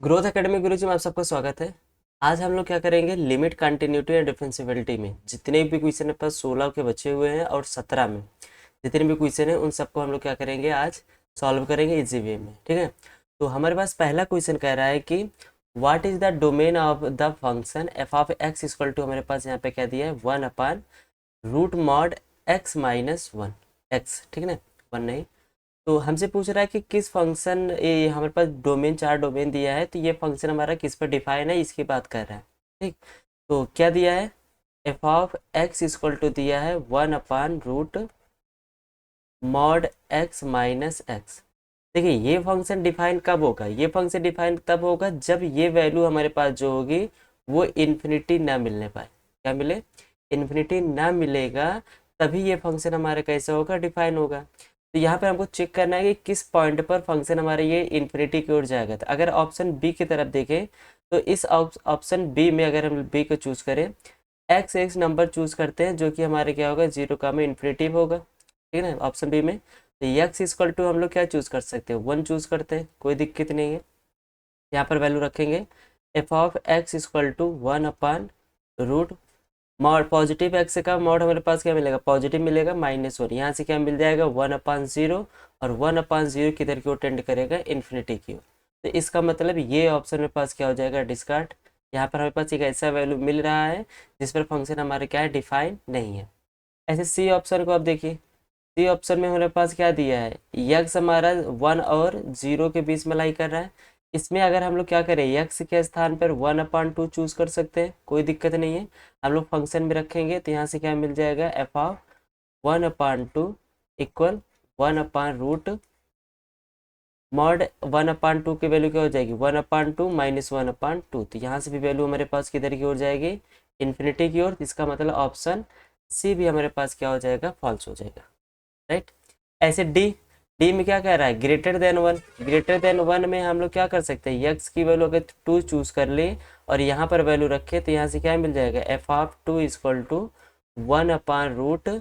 Growth academy गुरुजी में आप सबका स्वागत है। आज हम लोग क्या करेंगे, लिमिट कंटिन्यूटी एंड डिफरेंशिएबिलिटी में जितने भी क्वेश्चन है पास 16 के बचे हुए हैं और 17 में जितने भी क्वेश्चन हैं उन सबको हम लोग क्या करेंगे, आज सॉल्व करेंगे इजी वे में। ठीक है, तो हमारे पास पहला क्वेश्चन कह रहा है कि what is the domain of the function f of x equal to, हमारे पास यहाँ पे क्या दिया है, 1/√mod x-1 एक्स। ठीक है ना, 1 नहीं। तो हमसे पूछ रहा है कि किस फंक्शन, ये हमारे पास डोमेन, 4 डोमेन दिया है, तो ये फंक्शन हमारा किस पर डिफाइन है, इसकी बात कर रहा है। ठीक, तो क्या दिया है, f of x equal to दिया है 1/√mod x-x। देखिए ये फंक्शन डिफाइन कब होगा, ये फंक्शन डिफाइन तब होगा जब ये वैल्यू हमारे पास जो होगी वो इन्फिनिटी ना मिलने पाए। क्या मिले, इन्फिनिटी ना मिलेगा, तभी ये फंक्शन हमारा कैसे होगा, डिफाइन होगा। तो यहाँ पे हमको चेक करना है कि किस पॉइंट पर फंक्शन हमारे ये इन्फिनिटी की ओर जाएगा। तो अगर ऑप्शन बी की तरफ देखें तो इस ऑप्शन बी में अगर हम बी को चूज करें, एक्स एक्स नंबर चूज करते हैं जो कि हमारे क्या होगा, 0 का में इन्फिनिटी होगा। ठीक है ना, ऑप्शन बी में। तो एक्स इक्वल टू हम लोग क्या चूज कर सकते हैं, 1 चूज करते हैं, कोई दिक्कत नहीं है। यहाँ पर वैल्यू रखेंगे, f of x equal to 1/रूट मॉड, पॉजिटिव एक्स का मॉड हमारे पास क्या मिलेगा, पॉजिटिव मिलेगा, -1। यहाँ से क्या मिल जाएगा, 1/0, और 1/0 किधर की ओर टेंड करेगा, इन्फिनिटी की ओर। तो इसका मतलब ये ऑप्शन मेरे पास क्या हो जाएगा, डिस्कार्ड। यहाँ पर हमारे पास एक ऐसा वैल्यू मिल रहा है जिस पर फंक्शन हमारे क्या है, डिफाइन नहीं है। ऐसे सी ऑप्शन को आप देखिए, सी ऑप्शन में हमारे पास क्या दिया है, यक्स हमारा 1 और 0 के बीच में लाई कर रहा है। इसमें अगर हम लोग क्या करें, यक्स के स्थान पर 1/2 चूज कर सकते हैं, कोई दिक्कत नहीं है। हम लोग फंक्शन में रखेंगे तो यहाँ से क्या मिल जाएगा, एफ ऑफ 1/2 इक्वल 1/रूट मॉड 1/2 की वैल्यू क्या हो जाएगी, 1/2 -1/2। तो यहाँ से भी वैल्यू हमारे पास किधर की ओर जाएगी, इन्फिनिटी की ओर। इसका मतलब ऑप्शन सी भी हमारे पास क्या हो जाएगा, फॉल्स हो जाएगा। राइट। ऐसे डी, डी में क्या कह रहा है, >1। >1 में हम लोग क्या कर सकते हैं, यक्स की वैल्यू अगर 2 चूज कर ले और यहाँ पर वैल्यू रखे तो यहाँ से क्या मिल जाएगा, f of 2 equal to 1/√2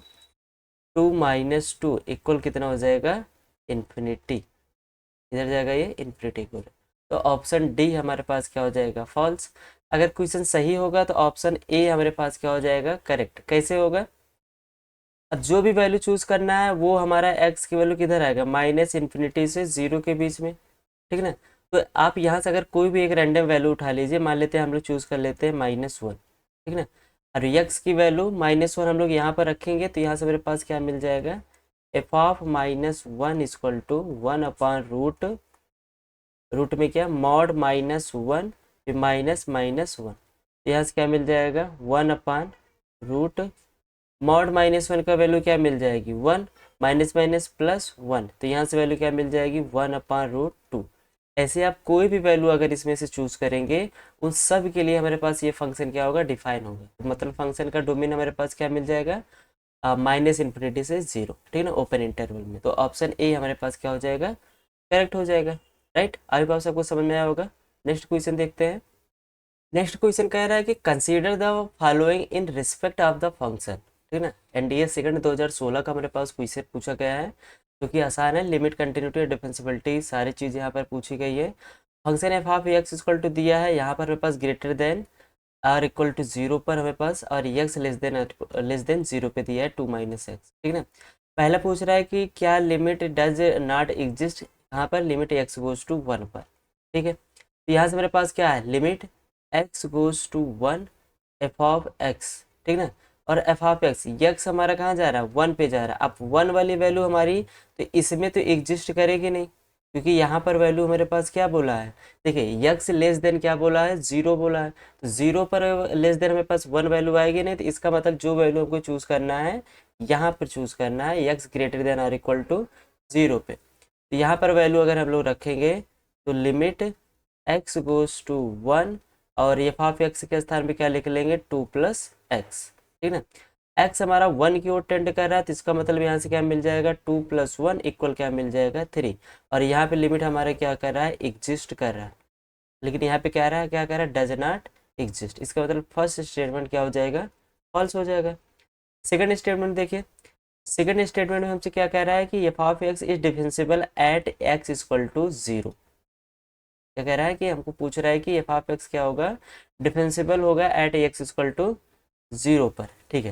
- 2 equal कितना हो जाएगा, इन्फिनिटी। इधर जाएगा ये इन्फिनिटी इक्वल। तो ऑप्शन डी हमारे पास क्या हो जाएगा, फॉल्स। अगर क्वेश्चन सही होगा तो ऑप्शन ए हमारे पास क्या हो जाएगा, करेक्ट। कैसे होगा, अब जो भी वैल्यू चूज करना है वो हमारा एक्स की वैल्यू किधर आएगा, -इन्फिनिटी से 0 के बीच में। ठीक है ना, तो आप यहाँ से अगर कोई भी एक रैंडम वैल्यू उठा लीजिए, मान लेते हैं हम लोग चूज कर लेते हैं -1। ठीक है ना, और एक्स की वैल्यू -1 हम लोग यहाँ पर रखेंगे तो यहाँ से मेरे पास क्या मिल जाएगा, एफ ऑफ -1 इक्वल टू 1/रूट, रूट में क्या, मॉड -1 फिर -1। यहाँ से क्या मिल जाएगा, 1/रूट मॉड -1 का वैल्यू क्या मिल जाएगी, 1, माइनस माइनस प्लस 1। तो यहाँ से वैल्यू क्या मिल जाएगी, 1/√2। ऐसे आप कोई भी वैल्यू अगर इसमें से चूज करेंगे उन सब के लिए हमारे पास ये फंक्शन क्या होगा, डिफाइन होगा। तो मतलब फंक्शन का डोमेन हमारे पास क्या मिल जाएगा, -इन्फिनिटी से 0। ठीक है ना, ओपन इंटरवल में। तो ऑप्शन ए हमारे पास क्या हो जाएगा, करेक्ट हो जाएगा। राइट, आई होप सबको समझ में आया होगा। नेक्स्ट क्वेश्चन देखते हैं। नेक्स्ट क्वेश्चन कह रहा है कि consider the following in respect of the function. ठीक है ना, एनडीए सेकंड 2016 का हमारे पास क्वेश्चन पूछा गया है, जो कि आसान है। लिमिट, कंटिन्यूटी और डिफरेंशिएबिलिटी सारी चीज़ यहाँ पर पूछी गई है। Function f of x equal to दिया है, यहाँ पर हमारे पास greater than or equal to 0 पर हमारे पास, और एक्स लेस देन 0 पे दिया है 2 - एक्स। ठीक है ना, पहला पूछ रहा है कि क्या लिमिट डज नॉट एग्जिस्ट, यहाँ पर लिमिट एक्स गोज टू 1 पर। ठीक है, तो यहाँ से मेरे पास क्या है, limit x goes to 1 f of x. ठीक है ना, और एफ ऑफ एक्स, यक्स हमारा कहाँ जा रहा है, 1 पे जा रहा है। अब 1 वाली वैल्यू हमारी तो इसमें तो एग्जिस्ट करेगी नहीं, क्योंकि यहाँ पर वैल्यू हमारे पास क्या बोला है, देखिए यक्स लेस देन क्या बोला है, 0 बोला है। तो 0 पर लेस देन हमारे पास 1 वैल्यू आएगी नहीं, तो इसका मतलब जो वैल्यू हमको चूज करना है, यहाँ पर चूज करना है x greater than or equal to 0 पे। तो यहाँ पर वैल्यू अगर हम लोग रखेंगे तो लिमिट एक्स गोज टू 1, और एफ ऑफ एक्स के स्थान पे क्या लिख लेंगे, 2 + एक्स। ठीक है ना, एक्स हमारा 1 की ओर टेंड कर रहा है, तो इसका मतलब यहाँ से क्या मिल जाएगा, 2 + 1 इक्वल क्या मिल जाएगा, 3। और यहाँ पे लिमिट हमारा क्या कर रहा है, एग्जिस्ट कर रहा है। लेकिन यहाँ पे कह रहा है, क्या कह रहा है, डज नॉट एग्जिस्ट। इसका मतलब फर्स्ट स्टेटमेंट क्या हो जाएगा, फॉल्स हो जाएगा। सेकंड स्टेटमेंट देखिए, सेकंड स्टेटमेंट में हमसे क्या कह रहा है कि f of x is differentiable at x equal to 0। क्या कह रहा है कि हमको पूछ रहा है कि एफ ऑफ एक्स क्या होगा, डिफरेंशिएबल होगा एट एक्स इक्वल टू 0 पर। ठीक है,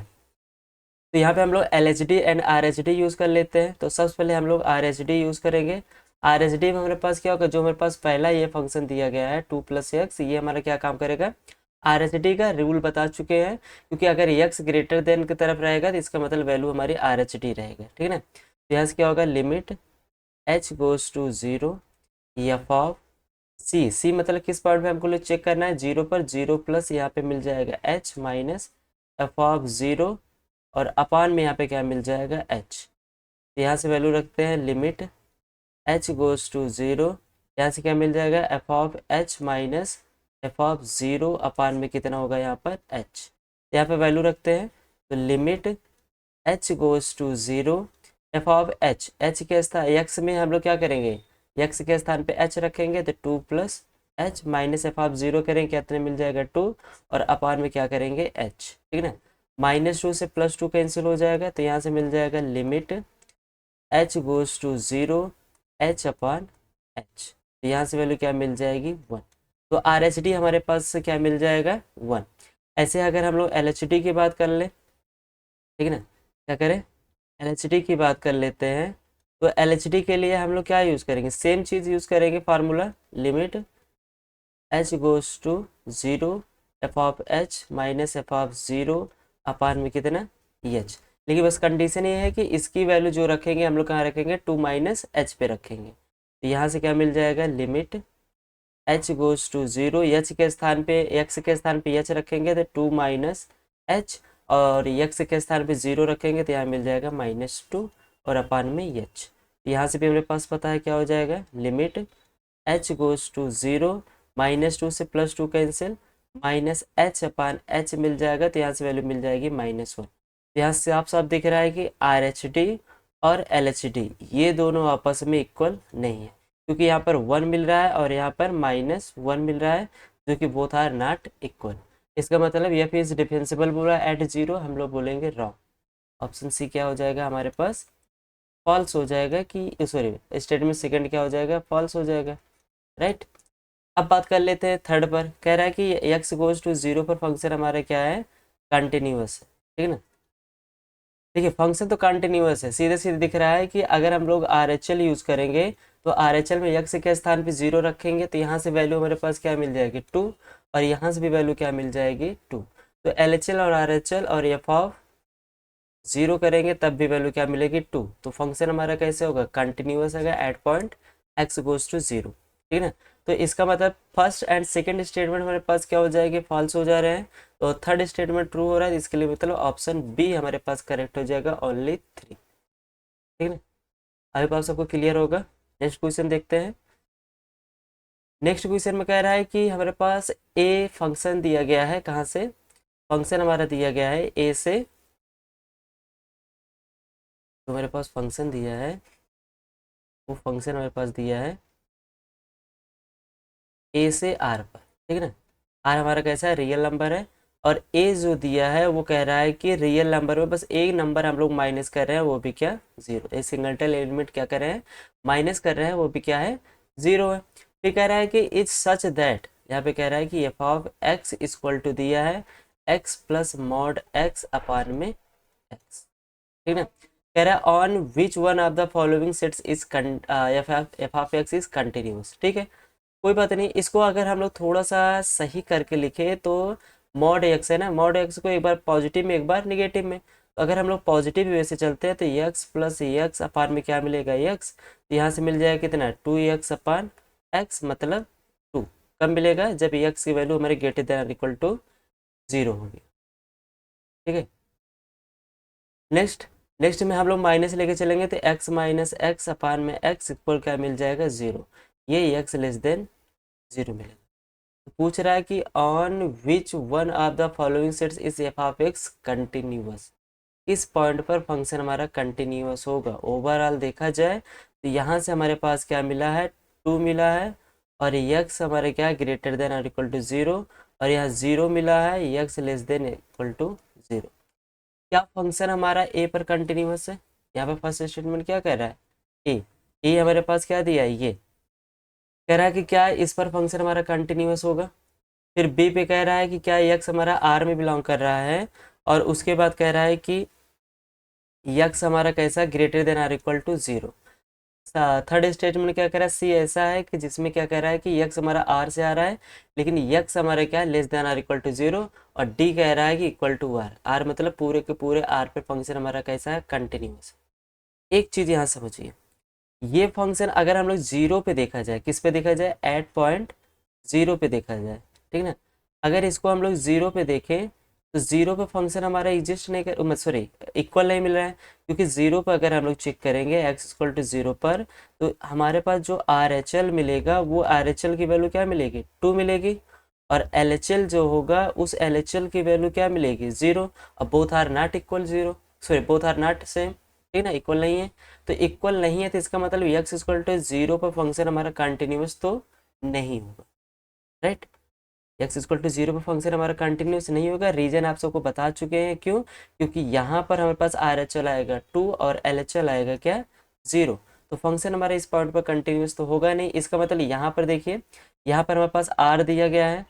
तो यहाँ पे हम लोग L H D and R H D use कर लेते हैं। तो सबसे पहले हम लोग आर एच डी यूज़ करेंगे। आर एच डी में हमारे पास क्या होगा, जो हमारे पास पहला ये फंक्शन दिया गया है 2+x, ये हमारा क्या काम करेगा, आर एच डी का रूल बता चुके हैं, क्योंकि अगर x ग्रेटर देन की तरफ रहेगा तो इसका मतलब वैल्यू हमारी आर एच डी रहेगा। ठीक है ना, तो यहाँ से क्या होगा, limit h goes to 0 f of c, c मतलब किस पॉइंट पे हमको चेक करना है, 0 पर, 0 प्लस यहाँ पे मिल जाएगा h माइनस एफ ऑफ 0, और अपान में यहाँ पे क्या मिल जाएगा h। तो यहाँ से वैल्यू रखते हैं लिमिट h गोज टू 0, यहाँ से क्या मिल जाएगा, f of h minus f of 0 upon में कितना होगा यहाँ पर h। यहाँ पे वैल्यू रखते हैं, तो limit h goes to 0 f of h के स्थान x में हम लोग क्या करेंगे, x के स्थान पे h रखेंगे तो 2 plus h minus f of 0 करेंगे, कितने मिल जाएगा 2, और अपान में क्या करेंगे h। ठीक है ना, -2 से +2 कैंसिल हो जाएगा, तो यहाँ से मिल जाएगा limit h goes to 0 h upon h। तो यहाँ से वैल्यू क्या मिल जाएगी 1। तो आर एच डी हमारे पास से क्या मिल जाएगा 1। ऐसे अगर हम लोग एल एच डी की बात कर लें, ठीक है ना, क्या करें, एल एच डी की बात कर लेते हैं। तो एल एच डी के लिए हम लोग क्या यूज़ करेंगे, सेम चीज़ यूज़ करेंगे, formula limit h goes to 0 f of h minus f of 0 upon में कितना h। लेकिन बस कंडीशन ये है कि इसकी वैल्यू जो रखेंगे हम लोग कहाँ रखेंगे, 2 माइनस h पे रखेंगे। तो यहाँ से क्या मिल जाएगा, limit h goes to 0, h के स्थान पे, x के स्थान पे h रखेंगे तो 2 माइनस h, और x के स्थान पे 0 रखेंगे तो यहाँ मिल जाएगा -2, और अपान में h। यहाँ से भी हमारे पास पता है क्या हो जाएगा, लिमिट h गोज टू 0, -2 से +2 cancel, minus h upon h मिल जाएगा, तो यहाँ से वैल्यू मिल जाएगी -1। यहाँ से आप साफ दिख रहा है कि आर एच डी और एल एच डी ये दोनों आपस में इक्वल नहीं है, क्योंकि यहाँ पर 1 मिल रहा है और यहाँ पर -1 मिल रहा है, जो कि बोथ आर नॉट इक्वल। इसका मतलब एफ इज डिफरेंशिएबल बोला एट 0, हम लोग बोलेंगे रॉन्ग। ऑप्शन सी क्या हो जाएगा हमारे पास, फॉल्स हो जाएगा, कि सॉरी स्टेटमेंट सेकंड क्या हो जाएगा, फॉल्स हो जाएगा, राइट। अब बात कर लेते हैं थर्ड पर। कह रहा है कि x गोज टू 0 पर फंक्शन हमारा क्या है, कंटिन्यूअस है। ठीक है ना, देखिए फंक्शन तो कंटिन्यूअस है, सीधे सीधे दिख रहा है कि अगर हम लोग आर एच एल यूज़ करेंगे तो आर एच एल में x के स्थान पे 0 रखेंगे, तो यहाँ से वैल्यू हमारे पास क्या मिल जाएगी 2, और यहाँ से भी वैल्यू क्या मिल जाएगी 2। तो एल एच एल और आर एच एल और एफ ऑफ 0 करेंगे तब भी वैल्यू क्या मिलेगी 2। तो फंक्शन हमारा कैसे होगा, कंटिन्यूअस होगा at point x goes to 0। ठीक है ना, तो इसका मतलब फर्स्ट एंड सेकंड स्टेटमेंट हमारे पास क्या हो जाएगी, फॉल्स हो जा रहे हैं, तो थर्ड स्टेटमेंट ट्रू हो रहा है, इसके लिए मतलब ऑप्शन बी हमारे पास करेक्ट हो जाएगा, ओनली 3। ठीक है ना, अभी आप सबको क्लियर होगा। नेक्स्ट क्वेश्चन देखते हैं। नेक्स्ट क्वेश्चन में कह रहा है कि हमारे पास ए फंक्शन दिया गया है, कहाँ से, फंक्शन हमारा दिया गया है ए से, तो हमारे पास फंक्शन दिया है, वो फंक्शन हमारे पास दिया है ए से आर पर। ठीक है ना, आर हमारा कैसा है, रियल नंबर है, और ए जो दिया है वो कह रहा है कि रियल नंबर में बस एक नंबर हम लोग माइनस कर रहे हैं, वो भी क्या 0। ए सिंगलटन एलिमेंट क्या कर रहे हैं, माइनस कर रहे हैं, वो भी क्या है 0 है। फिर कह रहा है कि इट्स सच दैट, यहाँ पे कह रहा है कि f of x equal to दिया है x plus mod x upon में x। ठीक है, कह रहा है on which one of the following sets is f of x is continuous. ठीक है, कोई बात नहीं, इसको अगर हम लोग थोड़ा सा सही करके लिखे तो मॉड एक्स है ना, मॉड एक्स को एक बार पॉजिटिव में एक बार निगेटिव में, तो अगर हम लोग पॉजिटिव वे से चलते हैं तो एक्स प्लस एक्स अपान में क्या मिलेगा एक्स, तो यहाँ से मिल जाएगा कितना 2x अपान एक्स, मतलब 2 कब मिलेगा, जब एक्स की वैल्यू हमारे ग्रेटर देन इक्वल टू 0 होगी। ठीक है, नेक्स्ट नेक्स्ट में हम लोग माइनस लेके चलेंगे तो x माइनस एक्स अपान में x इक्वल क्या मिल जाएगा 0, ये x लेस देन 0 मिलेगा। तो पूछ रहा है कि on which one of the following sets is f of x continuous, इस पॉइंट पर फंक्शन हमारा कंटिन्यूअस होगा। ओवरऑल देखा जाए तो यहाँ से हमारे पास क्या मिला है 2 मिला है, और x हमारे क्या ग्रेटर देन और इक्वल टू 0, और यहाँ 0 मिला है, x less than equal to 0। क्या फंक्शन हमारा ए पर कंटिन्यूअस है, यहाँ पे फर्स्ट स्टेटमेंट क्या कह रहा है ए, ए हमारे पास क्या दिया है ये, कह रहा है कि क्या इस पर फंक्शन हमारा कंटिन्यूस होगा। फिर बी पे कह रहा है कि क्या यक्स हमारा आर में बिलोंग कर रहा है, और उसके बाद कह रहा है कि यक्स हमारा कैसा greater than or equal to zero. Third statement क्या कह रहा है, सी ऐसा है कि जिसमें क्या कह रहा है कि यक्स हमारा आर से आ रहा है, लेकिन यक्स हमारा क्या है less than or equal to zero. और डी कह रहा है कि इक्वल टू आर, आर मतलब पूरे के पूरे आर पे फंक्शन हमारा कैसा है कंटिन्यूस। एक चीज यहाँ समझिए, ये फंक्शन अगर हम लोग जीरो पे देखा जाए, किस पे देखा जाए, एट पॉइंट जीरो पे देखा जाए, ठीक ना। अगर इसको हम लोग जीरो पे देखें तो जीरो पे फंक्शन हमारा एग्जिस्ट नहीं कर, सॉरी इक्वल नहीं मिल रहा है, क्योंकि जीरो पर अगर हम लोग चेक करेंगे एक्स इक्वल टू जीरो पर, तो हमारे पास जो आर एच एल मिलेगा वो आर एच एल की वैल्यू क्या मिलेगी, टू मिलेगी। और एल एच एल जो होगा उस एल एच एल की वैल्यू क्या मिलेगी, जीरो। अब both are not equal zero, sorry both are not same, ठीक ना, इक्वल नहीं है। तो इक्वल नहीं है तो इसका मतलब एक्स इक्वल टू जीरो पर फंक्शन हमारा कंटिन्यूस तो नहीं होगा, right. X equal to zero पर फंक्शन हमारा कंटिन्यूस नहीं होगा। रीजन आप सबको बता चुके हैं, क्यों, क्योंकि यहाँ पर हमारे पास आर एच एल आएगा टू और एल एच एल आएगा क्या, जीरो। तो फंक्शन हमारा इस पॉइंट पर कंटिन्यूस तो होगा नहीं। इसका मतलब यहाँ पर देखिए, यहाँ पर हमारे पास आर दिया गया है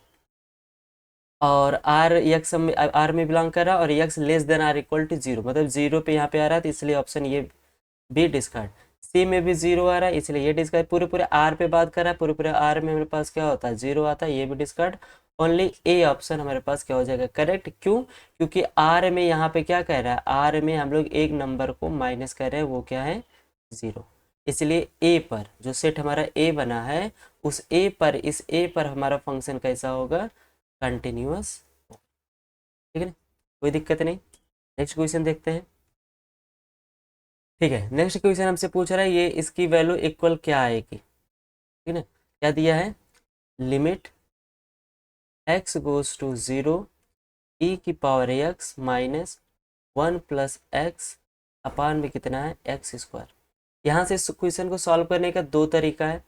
और आर यक्स आर में बिलोंग कर रहा है, और x less than or equal to zero, मतलब जीरो पे यहाँ पे आ रहा है, तो इसलिए ऑप्शन ये बी डिस्कार्ड। सी में भी जीरो आ रहा है इसलिए ये डिस्कार्ड। पूरे पूरे आर पे बात कर रहा है, पूरे पूरे आर में हमारे पास क्या होता है, जीरो आता है, ये भी डिस्कार्ड। ओनली ए ऑप्शन हमारे पास क्या हो जाएगा, करेक्ट। क्यों, क्योंकि आर में यहाँ पे क्या कह रहा है, आर में हम लोग एक नंबर को माइनस कर रहे हैं, वो क्या है, जीरो। इसलिए ए पर जो सेट हमारा ए बना है, उस ए पर, इस ए पर हमारा फंक्शन कैसा होगा, कंटिन्यूअस, ठीक है ना, कोई दिक्कत नहीं। नेक्स्ट क्वेश्चन देखते हैं, ठीक है। नेक्स्ट क्वेश्चन हमसे पूछ रहा है ये इसकी वैल्यू इक्वल क्या आएगी, ठीक है ना। क्या दिया है, limit x goes to zero e की power x minus one plus x upon में कितना है, एक्स स्क्वायर। यहाँ से इस क्वेश्चन को सॉल्व करने का दो तरीका है।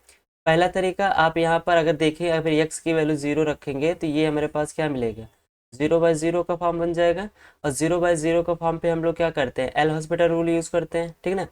पहला तरीका, आप यहाँ पर अगर देखें, अगर एक्स की वैल्यू जीरो रखेंगे तो ये हमारे पास क्या मिलेगा, जीरो बाय जीरो का फॉर्म बन जाएगा। और जीरो बाय जीरो का फॉर्म पे हम लोग क्या करते हैं, एल हॉस्पिटल रूल यूज़ करते हैं, ठीक ना।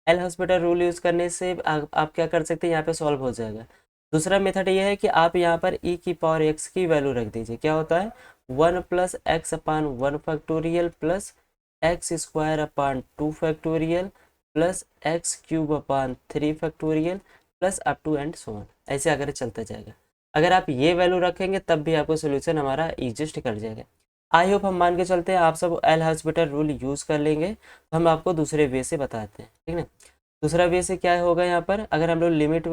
एल हॉस्पिटल रूल यूज़ करने से आप क्या कर सकते हैं, यहाँ पे सॉल्व हो जाएगा। दूसरा मेथड ये है कि आप यहाँ पर ई की पावर एक्स की वैल्यू रख दीजिए, क्या होता है, one plus x upon one factorial plus x square upon two factorial plus x cube upon three factorial plus up to and so on, ऐसे अगर चलता जाएगा। अगर आप ये वैल्यू रखेंगे तब भी आपको सोल्यूशन हमारा एग्जिस्ट कर जाएगा। आई होप हम मान के चलते हैं आप सब एल हॉस्पिटल रूल यूज़ कर लेंगे, तो हम आपको दूसरे वे से बताते हैं, ठीक है ना। दूसरा वे से क्या होगा, यहाँ पर अगर हम लोग लिमिट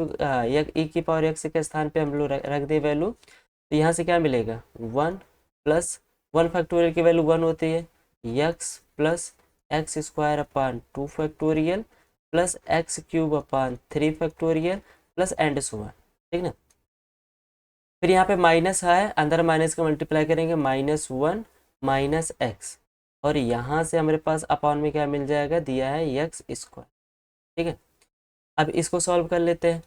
ई की पावर एक्स के स्थान पे हम लोग रख दे वैल्यू, तो यहाँ से क्या मिलेगा, वन प्लस वन फैक्टोरियल की वैल्यू वन होती है, x plus x square upon two factorial plus x cube upon three factorial plus and so on, ठीक ना। फिर यहाँ पे माइनस है, अंदर माइनस का मल्टीप्लाई करेंगे, माइनस वन माइनस एक्स, और यहाँ से हमारे पास अपॉन में क्या मिल जाएगा, दिया है एक्स स्क्वायर, ठीक है। अब इसको सॉल्व कर लेते हैं।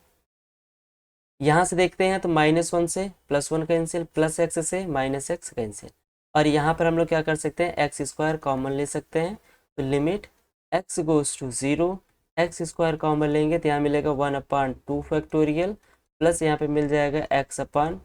यहाँ से देखते हैं तो माइनस वन से plus one cancel, plus x से माइनस एक्स कैंसिल, और यहाँ पर हम लोग क्या कर सकते हैं, एक्स स्क्वायर कॉमन ले सकते हैं। तो limit x goes to zero, x square common लेंगे तो यहाँ मिलेगा one upon two factorial plus यहाँ पे मिल जाएगा x upon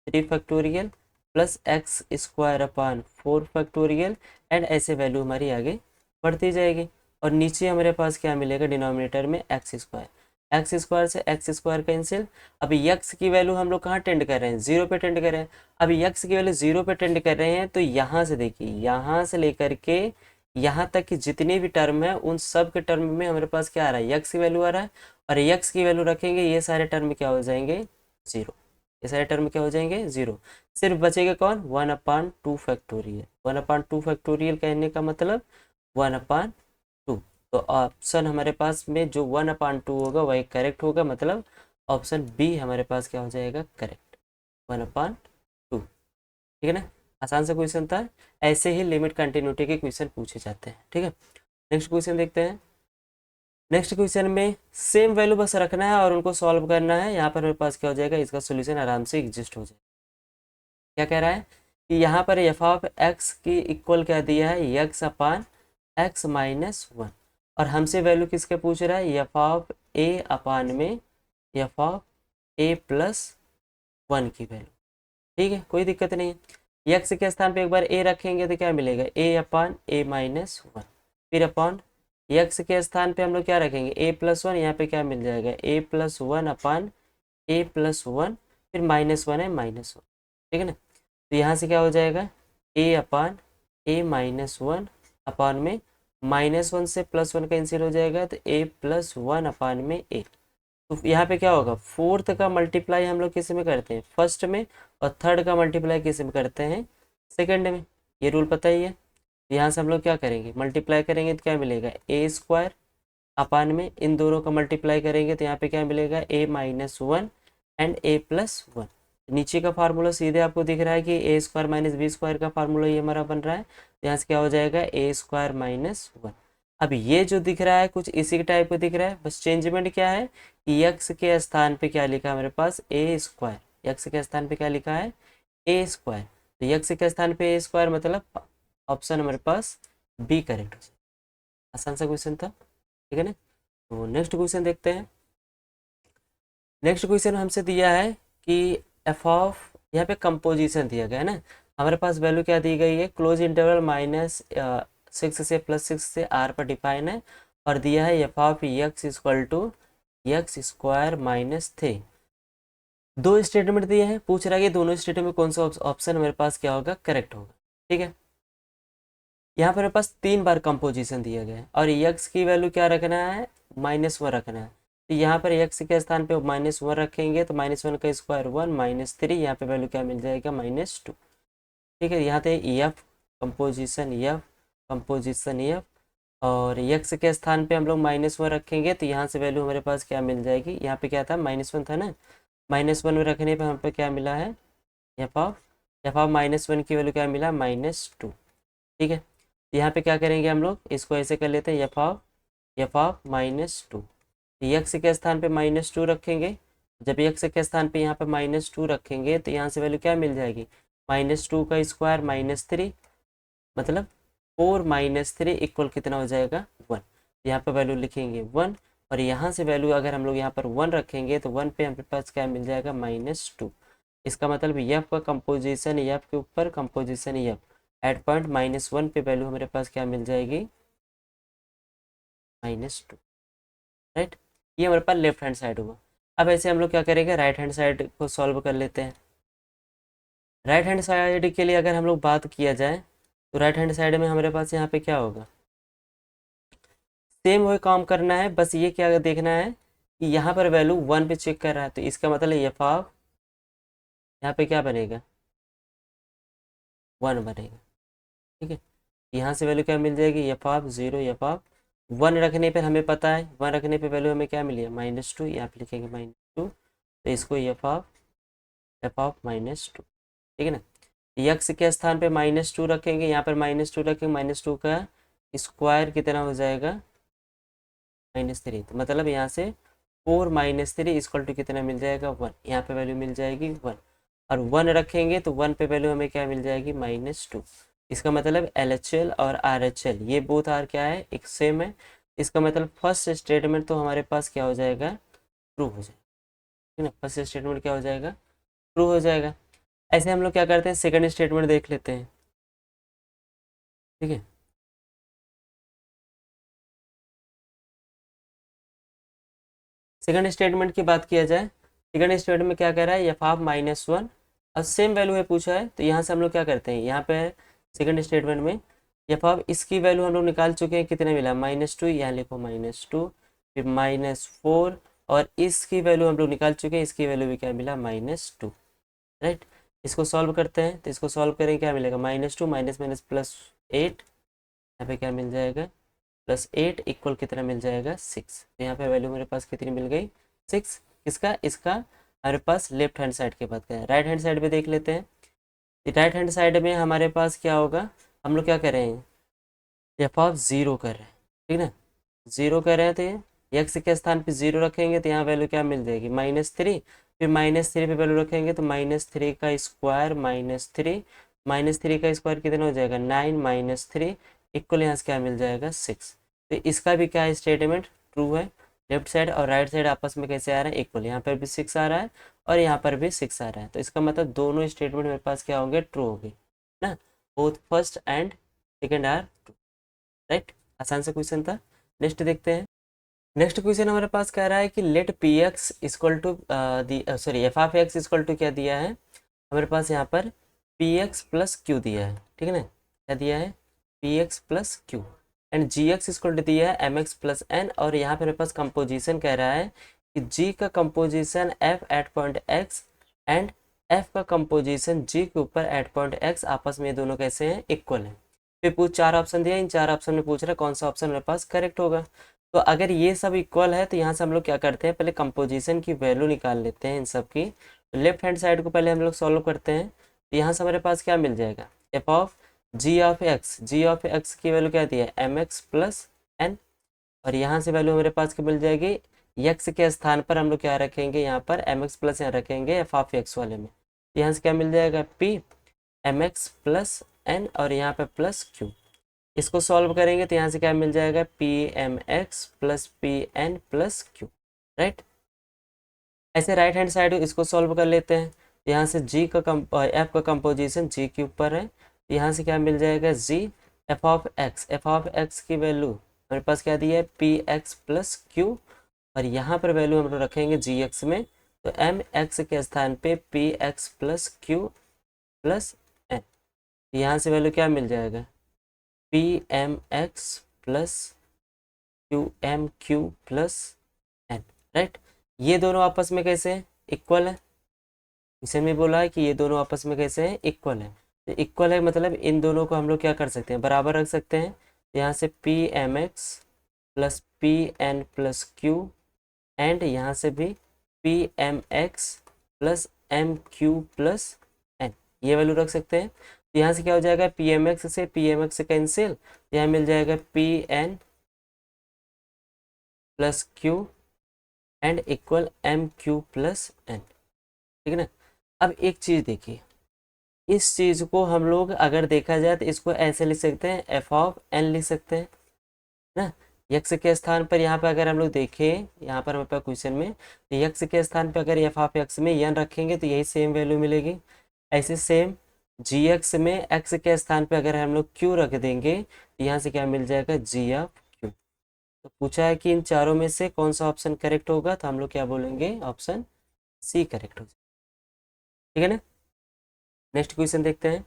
three factorial plus x square upon four factorial, and ऐसे वैल्यू हमारी आगे बढ़ती जाएगी। और नीचे हमारे पास क्या मिलेगा, डिनोमिनेटर में एक्स स्क्वायर, एक्स स्क्वायर से एक्स स्क्वायर कैंसिल। अभी यक्स की वैल्यू हम लोग कहाँ टेंड कर रहे हैं, जीरो पे टेंड कर रहे हैं। अभी यक्स की वैल्यू जीरो पे टेंड कर रहे हैं, तो यहाँ से देखिए, यहाँ से लेकर के यहाँ तक की जितने भी टर्म है उन सब के टर्म में हमारे पास क्या आ रहा है, यक्स की वैल्यू आ रहा है। और यक्स की वैल्यू रखेंगे, ये सारे टर्म क्या हो जाएंगे, जीरो। ये सारे टर्म क्या हो जाएंगे, जीरो। सिर्फ बचेगा कौन, one upon two factorial. One upon two factorial कहने का मतलब वन अपान टू। तो ऑप्शन हमारे पास में जो वन अपान टू होगा वही करेक्ट होगा, मतलब ऑप्शन बी हमारे पास क्या हो जाएगा, करेक्ट, वन अपान टू, ठीक है ना। आसान सा क्वेश्चन था। ऐसे ही लिमिट कंटिन्यूटी के क्वेश्चन पूछे जाते हैं, ठीक है। नेक्स्ट क्वेश्चन देखते हैं। नेक्स्ट क्वेश्चन में सेम वैल्यू बस रखना है और उनको सॉल्व करना है। यहाँ पर मेरे पास क्या हो जाएगा, इसका सोल्यूशन आराम से एग्जिस्ट हो जाएगा। क्या कह रहा है कि यहाँ पर एफ ऑफ एक्स की इक्वल क्या दिया है, x upon x minus one, और हमसे वैल्यू किसके पूछ रहा है, एफ ऑफ ए अपान में एफ ऑफ a+1 की वैल्यू। ठीक है, कोई दिक्कत नहीं है। यक्स के स्थान पे एक बार a रखेंगे तो क्या मिलेगा, a/a-1। फिर अपॉन यक्स के स्थान पे हम लोग क्या रखेंगे, a+1, यहाँ पे क्या मिल जाएगा, a+1/a+1, फिर -1 है -1। ठीक है ना, तो यहाँ से क्या हो जाएगा, a/a-1 अपान में -1 से +1 कैंसिल हो जाएगा, तो a+1 अपान में a। तो यहाँ पे क्या होगा, फोर्थ का मल्टीप्लाई हम लोग किस में करते हैं, फर्स्ट में, और थर्ड का मल्टीप्लाई किस में करते हैं, सेकंड में। ये रूल पता ही है। यहाँ से हम लोग क्या करेंगे, मल्टीप्लाई करेंगे तो क्या मिलेगा, a² अपान में इन दोनों का मल्टीप्लाई करेंगे तो यहाँ पे क्या मिलेगा, a-1 एंड a+1। नीचे का फार्मूला सीधे आपको दिख रहा है कि a² - b² का फार्मूला ये हमारा बन रहा है। यहाँ से क्या हो जाएगा, a² - 1। अब ये जो दिख रहा है कुछ इसी के टाइप का दिख रहा है, बस चेंजमेंट क्या है कि यक्स के स्थान पे क्या लिखा है हमारे पास, a²। यक्स के स्थान पे क्या लिखा है, a²। तो यक्स के स्थान पे a² मतलब ऑप्शन हमारे पास बी करेक्ट हो जाए। आसान सा क्वेश्चन था, ठीक है ना। तो नेक्स्ट क्वेश्चन देखते हैं। नेक्स्ट क्वेश्चन हमसे दिया है कि एफ ऑफ, यहाँ पे कंपोजिशन दिया गया है ना, हमारे पास वैल्यू क्या दी गई है, क्लोज इंटरवल -6 से +6 से आर पर डिफाइन है, और दिया है f of x equal to x² - 3। दो स्टेटमेंट दिए हैं, पूछ रहा है कि दोनों स्टेटमेंट में कौन सा ऑप्शन हमारे पास क्या होगा, करेक्ट होगा। ठीक है, यहाँ पर मेरे पास 3 बार कंपोजिशन दिया गया है, और यक्स की वैल्यू क्या रखना है, -1 रखना है। तो यहाँ पर यक्स के स्थान पे -1 रखेंगे तो -1 का स्क्वायर 1 -3, यहाँ पे वैल्यू क्या मिल जाएगा, -2। ठीक है, यहाँ पे एफ कंपोजिशन एफ, और यक्स के स्थान पे हम लोग -1 रखेंगे तो यहाँ से वैल्यू हमारे पास क्या मिल जाएगी, यहाँ पे क्या था, -1 था ना, -1 में रखने पे हम पे क्या मिला है, एफ ऑफ -1 की वैल्यू क्या मिला, -2। ठीक है, यहाँ पे क्या करेंगे हम लोग, इसको ऐसे कर लेते हैं, एफ ऑफ -2। यक्स के स्थान पे -2 रखेंगे, जब यक्स के स्थान पे यहाँ पे -2 रखेंगे तो यहाँ से वैल्यू क्या मिल जाएगी, -2 का स्क्वायर -3, मतलब 4 - 3 इक्वल कितना हो जाएगा, 1। यहाँ पे वैल्यू लिखेंगे 1, और यहाँ से वैल्यू अगर हम लोग यहाँ पर 1 रखेंगे तो 1 पे हमारे पास क्या मिल जाएगा, -2। इसका मतलब एफ का कंपोजिशन एफ के ऊपर कंपोजिशन एफ एट पॉइंट -1 पे वैल्यू हमारे पास क्या मिल जाएगी, -2। राइट, ये हमारे पास लेफ्ट हैंड साइड हुआ। अब ऐसे हम लोग क्या करेंगे, राइट हैंड साइड को सॉल्व कर लेते हैं। राइट हैंड साइड के लिए अगर हम लोग बात किया जाए तो राइट हैंड साइड में हमारे पास यहाँ पे क्या होगा, सेम वही काम करना है, बस ये क्या देखना है कि यहाँ पर वैल्यू 1 पे चेक कर रहा है, तो इसका मतलब एफ ऑफ यहाँ पे क्या बनेगा, 1 बनेगा। ठीक है, यहाँ से वैल्यू क्या मिल जाएगी, एफ ऑफ 0, एफ ऑफ 1 रखने पर हमें पता है, 1 रखने पे वैल्यू हमें क्या मिली है, -2, यहाँ पे लिखेंगे -2, तो इसको एफ ऑफ -2। ठीक है ना, यक्स के स्थान पे -2 रखेंगे, यहाँ पर -2 रखेंगे, -2 का स्क्वायर कितना हो जाएगा, -3, तो मतलब यहाँ से 4 - 3 इक्वल टू कितना मिल जाएगा, 1। यहाँ पे वैल्यू मिल जाएगी 1, और 1 रखेंगे तो 1 पे वैल्यू हमें क्या मिल जाएगी, -2। इसका मतलब LHL और RHL ये बोथ आर क्या है, एक सेम है। इसका मतलब फर्स्ट स्टेटमेंट तो हमारे पास क्या हो जाएगा, ट्रू हो जाएगा। ठीक है ना, फर्स्ट स्टेटमेंट क्या हो जाएगा, ट्रू हो जाएगा। ऐसे हम लोग क्या करते हैं, सेकंड स्टेटमेंट देख लेते हैं। ठीक है, सेकंड स्टेटमेंट की बात किया जाए, सेकंड स्टेटमेंट में क्या कह रहा है, एफ ऑफ -1, और सेम वैल्यू है पूछा है, तो यहाँ से हम लोग क्या करते हैं, यहाँ पे सेकंड स्टेटमेंट में एफ ऑफ इसकी वैल्यू हम लोग निकाल चुके हैं, कितने मिला, -2, यहाँ लिखो -2, फिर -4, और इसकी वैल्यू हम लोग निकाल चुके हैं, इसकी वैल्यू भी क्या मिला, -2। राइट, इसको सॉल्व करते हैं, तो इसको सॉल्व करेंगे क्या मिलेगा, -2 माइनस माइनस +8, यहाँ पे क्या मिल जाएगा, +8 इक्वल कितना मिल जाएगा, 6। तो यहाँ पे वैल्यू मेरे पास कितनी मिल गई, 6। किसका, इसका हमारे पास लेफ्ट हैंड साइड की बात करें, राइट हैंड साइड पे देख लेते हैं। राइट हैंड साइड में हमारे पास क्या होगा, हम लोग क्या कर रहे हैं, एफ ऑफ 0 कर रहे हैं। ठीक ना, 0 कर रहे हैं, तो ये एक्स के स्थान पे 0 रखेंगे तो यहाँ वैल्यू क्या मिल जाएगी, -3, फिर -3 पे वैल्यू रखेंगे तो -3 का स्क्वायर -3 का स्क्वायर कितना हो जाएगा, 9 - 3 इक्वल यहाँ से क्या मिल जाएगा, 6। तो इसका भी क्या स्टेटमेंट ट्रू है, लेफ्ट साइड और राइट साइड आपस में कैसे आ रहे हैं, इक्वल। यहाँ पर भी 6 आ रहा है और यहाँ पर भी 6 आ रहा है, तो इसका मतलब दोनों स्टेटमेंट मेरे पास क्या होंगे, ट्रू होंगे ना। Both first and second are true, right. आसान से क्वेश्चन था। नेक्स्ट देखते हैं। नेक्स्ट क्वेश्चन हमारे पास कह रहा है कि let p x equal to sorry f of x equal to क्या दिया है हमारे पास, यहाँ पर पी एक्स प्लस क्यू दिया है, ठीक है ना। क्या दिया है, p x plus q, and g x equal to दिया है एम एक्स प्लस एन, और यहाँ पे मेरे पास कंपोजिशन कह रहा है कि जी का composition F eight point x and F का कंपोजिशन जी के ऊपर एट पॉइंट एक्स, आपस में ये दोनों कैसे हैं, इक्वल हैं। फिर पूछ 4 ऑप्शन दिया, इन 4 ऑप्शन में पूछ रहा है कौन सा ऑप्शन मेरे पास करेक्ट होगा। तो अगर ये सब इक्वल है तो यहाँ से हम लोग क्या करते हैं, पहले कंपोजिशन की वैल्यू निकाल लेते हैं इन सब की। लेफ्ट हैंड साइड को पहले हम लोग सॉल्व करते हैं, तो यहाँ से हमारे पास क्या मिल जाएगा, f of g of x, g of x की वैल्यू क्या दी है, एम एक्स प्लस एन, और यहाँ से वैल्यू हमारे पास क्या मिल जाएगी, एक्स के स्थान पर हम लोग क्या रखेंगे, यहाँ पर एम एक्स प्लस यहाँ रखेंगे एफ ऑफ एक्स वाले में, यहाँ से क्या मिल जाएगा, p m x plus n और यहाँ पे प्लस क्यू। इसको सॉल्व करेंगे तो यहाँ से क्या मिल जाएगा, p m x plus p n plus q, right. ऐसे राइट हैंड साइड इसको सॉल्व कर लेते हैं, यहाँ से जी का एफ का कंपोजिशन जी के ऊपर है, यहाँ से क्या मिल जाएगा, g f of x, f of x की वैल्यू हमारे पास क्या दी है, पी एक्स प्लस क्यू, और यहाँ पर वैल्यू हम लोग रखेंगे जी एक्स में, तो एम एक्स के स्थान पे p x plus q plus n, यहाँ से वैल्यू क्या मिल जाएगा, p m x plus q m q plus n, right. ये दोनों आपस में कैसे हैं, इक्वल है। इसे में बोला है कि ये दोनों आपस में कैसे हैं, इक्वल है। तो इक्वल है मतलब इन दोनों को हम लोग क्या कर सकते हैं, बराबर रख सकते हैं। तो यहाँ से p m x plus p n plus q, and यहाँ से भी p m x plus m q plus n, ये वैल्यू रख सकते हैं। तो यहाँ से क्या हो जाएगा, पी एम एक्स से पी एम एक्स से कैंसिल, यहाँ मिल जाएगा p n plus q and equal m q plus n, ठीक है ना। अब एक चीज़ देखिए, इस चीज़ को हम लोग अगर देखा जाए तो इसको ऐसे लिख सकते हैं, एफ ऑफ एन लिख सकते हैं ना। यक्स के स्थान पर यहाँ पे अगर हम लोग देखें, यहाँ पर हमारे पास क्वेश्चन में, तो यक्स के स्थान पर अगर एफ ऑफ एक्स में एन रखेंगे तो यही सेम वैल्यू मिलेगी। ऐसे सेम जी एक्स में एक्स के स्थान पर अगर हम लोग क्यू रख देंगे तो यहाँ से क्या मिल जाएगा, जी ऑफ क्यू। तो पूछा है कि इन चारों में से कौन सा ऑप्शन करेक्ट होगा, तो हम लोग क्या बोलेंगे, ऑप्शन सी करेक्ट होगा, ठीक है ना। नेक्स्ट क्वेश्चन देखते हैं।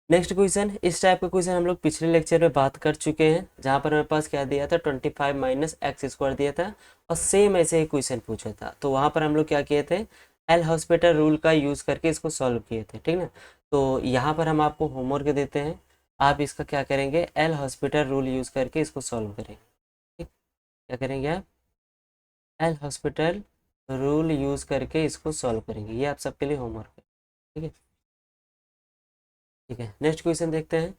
नेक्स्ट क्वेश्चन, इस टाइप का क्वेश्चन हम लोग पिछले लेक्चर में बात कर चुके हैं, जहाँ पर मेरे पास क्या दिया था, 25 माइनस एक्स स्क्वायर दिया था, और सेम ऐसे ही क्वेश्चन पूछा था। तो वहाँ पर हम लोग क्या किए थे, एल हॉस्पिटल रूल का यूज़ करके इसको सॉल्व किए थे, ठीक ना। तो यहाँ पर हम आपको होमवर्क देते हैं, आप इसका क्या करेंगे, एल हॉस्पिटल रूल यूज़ करके इसको सॉल्व करेंगे, ठीक। क्या करेंगे आप, एल हॉस्पिटल रूल यूज़ करके इसको सॉल्व करेंगे, ये आप सबके लिए होमवर्क है, ठीक है। ठीक है, नेक्स्ट क्वेश्चन देखते हैं।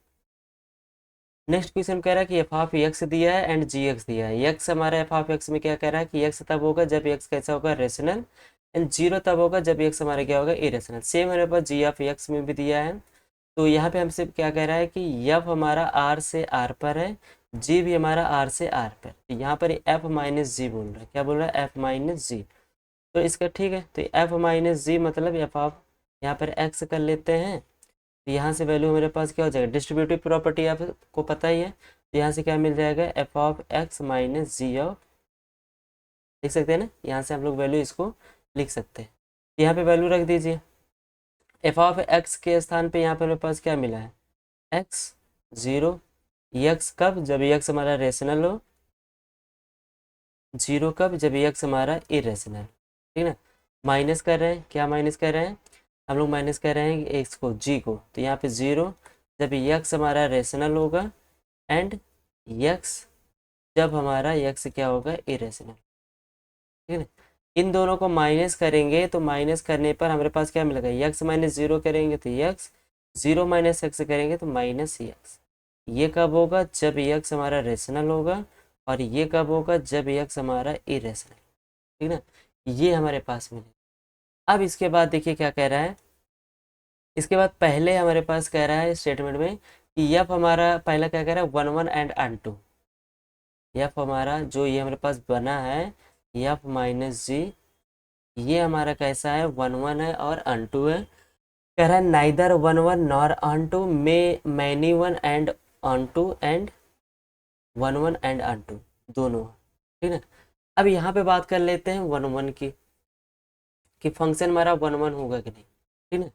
नेक्स्ट क्वेश्चन कह रहा है कि एफ ऑफ एक्स दिया है एंड जी एक्स दिया है। एक्स हमारा एफ ऑफ एक्स में क्या कह रहा है कि एक्स तब होगा जब एक्स कैसा होगा, रेशनल, एंड जीरो तब होगा जब एक्स हमारा क्या होगा, इरेशनल। सेम हमारे पास जी ऑफ एक्स में भी दिया है। तो यहाँ पे हमसे क्या कह रहा है कि एफ हमारा आर से आर पर है, जी भी हमारा आर से आर पर। तो यहाँ पर एफ माइनस जी बोल रहा है, क्या बोल रहा है, एफ माइनस जी। तो इसका ठीक है, तो एफ माइनस जी मतलब एफ ऑफ, यहाँ पर एक्स कर लेते हैं, तो यहाँ से वैल्यू मेरे पास क्या हो जाएगा, डिस्ट्रीब्यूटिव प्रॉपर्टी आपको पता ही है, तो यहाँ से क्या मिल जाएगा, f of x minus g of, लिख सकते हैं ना, यहाँ से हम लोग वैल्यू इसको लिख सकते हैं। यहाँ पे वैल्यू रख दीजिए, एफ ऑफ एक्स के स्थान पे यहाँ पे मेरे पास क्या मिला है, एक्स जीरो, एक्स कब, जब एक्स हमारा रेशनल हो, जीरो कब, जब एक्स हमारा इरेशनल, ठीक है ना। माइनस कर रहे हैं, क्या माइनस कर रहे हैं हम लोग, माइनस कर रहे हैं एक्स को, जी को, तो यहाँ पे जीरो जब एक्स हमारा रेशनल होगा, एंड एक्स जब हमारा एक्स क्या होगा, इरेशनल, ठीक है ना। इन दोनों को माइनस करेंगे तो माइनस करने पर हमारे पास क्या मिलेगा, एक्स माइनस जीरो करेंगे तो एक्स, जीरो माइनस एक्स करेंगे तो माइनस एक्स। ये कब होगा, जब एक्स हमारा रेशनल होगा, और ये कब होगा, जब एक्स हमारा इरेशनल, ठीक है ना। ये हमारे पास मिलेगा। अब इसके बाद देखिए क्या कह रहा है, इसके बाद पहले हमारे पास कह रहा है स्टेटमेंट में कि एफ हमारा पहला क्या कह रहा है, one one and onto, f हमारा जो ये हमारे पास बना है एफ माइनस जी, ये हमारा कैसा है, वन वन है और अनटू है। कह रहा है neither one one nor unto may many one and unto and one one and unto दोनों, ठीक है। अब यहाँ पे बात कर लेते हैं वन वन की, कि फंक्शन हमारा वन वन होगा कि नहीं, ठीक है।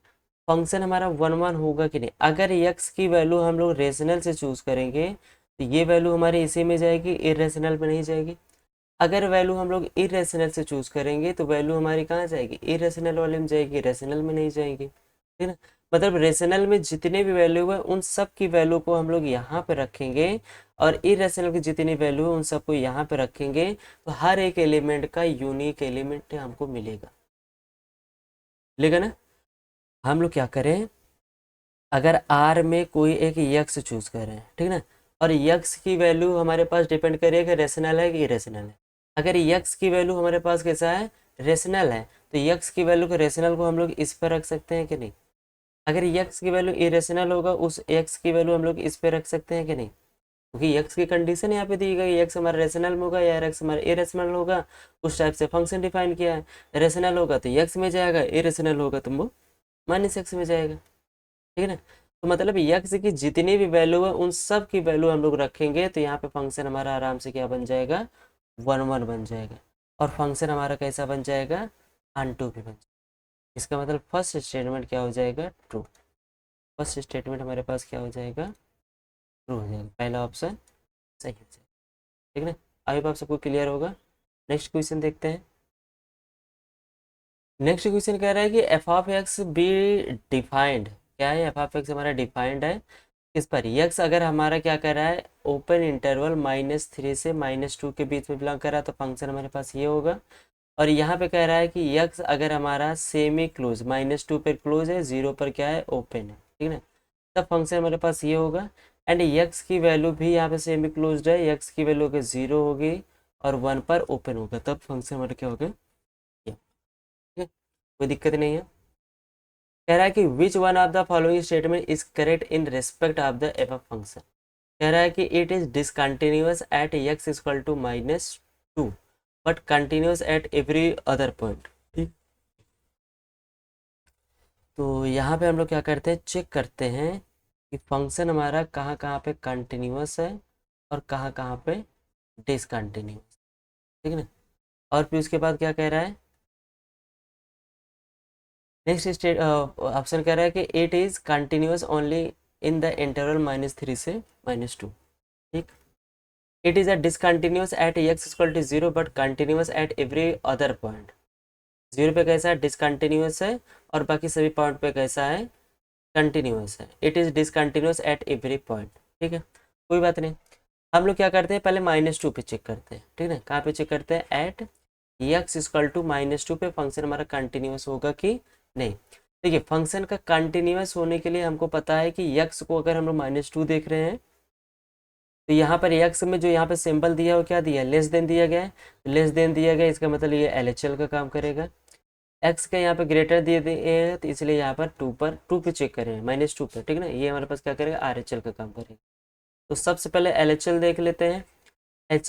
फंक्शन हमारा वन वन होगा कि नहीं, अगर यक्स की वैल्यू हम लोग रेशनल से चूज करेंगे तो ये वैल्यू हमारी इसी में जाएगी, इरेशनल में नहीं जाएगी। अगर वैल्यू हम लोग इरेशनल से चूज करेंगे तो वैल्यू हमारी कहाँ जाएगी, इरेशनल वाले में जाएगी, रेशनल में नहीं जाएगी, ठीक है ना। मतलब रेशनल में जितने भी वैल्यू है उन सब की वैल्यू को हम लोग यहाँ पे रखेंगे, और इरेशनल की जितनी वैल्यू है उन सबको यहाँ पे रखेंगे, तो हर एक एलिमेंट का यूनिक एलिमेंट हमको मिलेगा, मिलेगा ना। हम लोग क्या करें, अगर आर में कोई एक यक्स चूज कर रहे हैं, ठीक ना, और यक्स की वैल्यू हमारे पास डिपेंड करेगा कि रेशनल है कि इरेशनल है। अगर यक्स की वैल्यू हमारे पास कैसा है, रेशनल है, तो यक्स की वैल्यू को रेशनल को हम लोग इस पर रख सकते हैं कि नहीं। अगर यक्स की वैल्यू इरेशनल होगा उस यक्स की वैल्यू हम लोग इस पर रख सकते हैं कि नहीं, क्योंकि यक्स की कंडीशन यहाँ पे दी गई, यक्स हमारा रेशनल में होगा या यक्स हमारा इरेशनल होगा, उस टाइप से फंक्शन डिफाइन किया है। रेशनल होगा तो यक्स में जाएगा, इरेशनल होगा तो वो माइनस एक्स में जाएगा, ठीक है ना। तो मतलब यक्स की जितनी भी वैल्यू है उन सब की वैल्यू हम लोग रखेंगे, तो यहाँ पे फंक्शन हमारा आराम से क्या बन जाएगा, वन वन बन जाएगा, और फंक्शन हमारा कैसा बन जाएगा, अनटू भी बन जाएगा। इसका मतलब फर्स्ट स्टेटमेंट क्या हो जाएगा, ट्रू। फर्स्ट स्टेटमेंट हमारे पास क्या हो जाएगा, ट्रू हो जाएगा, पहला ऑप्शन सही हो जाएगा, ठीक है ना। आई होप आप सबको क्लियर होगा। नेक्स्ट क्वेश्चन देखते हैं। नेक्स्ट क्वेश्चन कह रहा है कि f of x be defined, क्या है, एफ ऑफ एक्स हमारा डिफाइंड है किस पर, यक्स अगर हमारा क्या कर रहा है, ओपन इंटरवल -3 से -2 के बीच में बिलोंग कर रहा है, तो फंक्शन हमारे पास ये होगा। और यहाँ पे कह रहा है कि यक्स अगर हमारा सेमी क्लोज, -2 पर क्लोज है, 0 पर क्या है, ओपन है, ठीक है, तब फंक्शन हमारे पास ये होगा। एंड यक्स की वैल्यू भी यहाँ पे सेमी क्लोज है, यक्स की वैल्यू अगर 0 होगी और 1 पर ओपन होगा, तब फंक्शन हमारा क्या होगा, ये, ठीक है, कोई दिक्कत नहीं है। कह रहा है कि which one of the following statement is correct in respect of the f function. कह रहा है कि it is discontinuous at x equal to -2 but continuous at every other point, ठीक। तो यहाँ पे हम लोग क्या करते हैं, चेक करते हैं कि फंक्शन हमारा कहाँ कहाँ पे कंटिन्यूअस है और कहाँ कहाँ पे डिसकंटिन्यूअस, ठीक है ना। और फिर उसके बाद क्या कह रहा है, नेक्स्ट स्टेट ऑप्शन कह रहा है कि it is continuous only in the interval -3 से -2, ठीक। It is a discontinuous at x equal to 0 but continuous at every other point. 0 पे कैसा है, डिसकंटिन्यूअस है, और बाकी सभी पॉइंट पे कैसा है, कंटिन्यूअस है। It is discontinuous eight every point, ठीक है, कोई बात नहीं। हम लोग क्या करते हैं, पहले -2 पे चेक करते हैं, ठीक है, कहाँ पे चेक करते हैं, एट एक्स इक्वल टू -2 पे फंक्शन हमारा कंटिन्यूअस होगा कि नहीं। देखिए फंक्शन का कंटिन्यूअस होने के लिए हमको पता है कि यक्स को अगर हम लोग -2 देख रहे हैं, तो यहाँ पर यक्स में जो यहाँ पे सिंबल दिया है वो क्या दिया है, लेस देन दिया गया है, लेस देन दिया गया, इसका मतलब ये एलएचएल का काम करेगा। एक्स का यहाँ पे ग्रेटर दिए दिए हैं, तो इसलिए यहाँ पर टू पे चेक करें, -2 पर, ठीक है ना, ये हमारे पास क्या करेगा, आरएचएल का काम करेगा। तो सबसे पहले एलएचएल देख लेते हैं।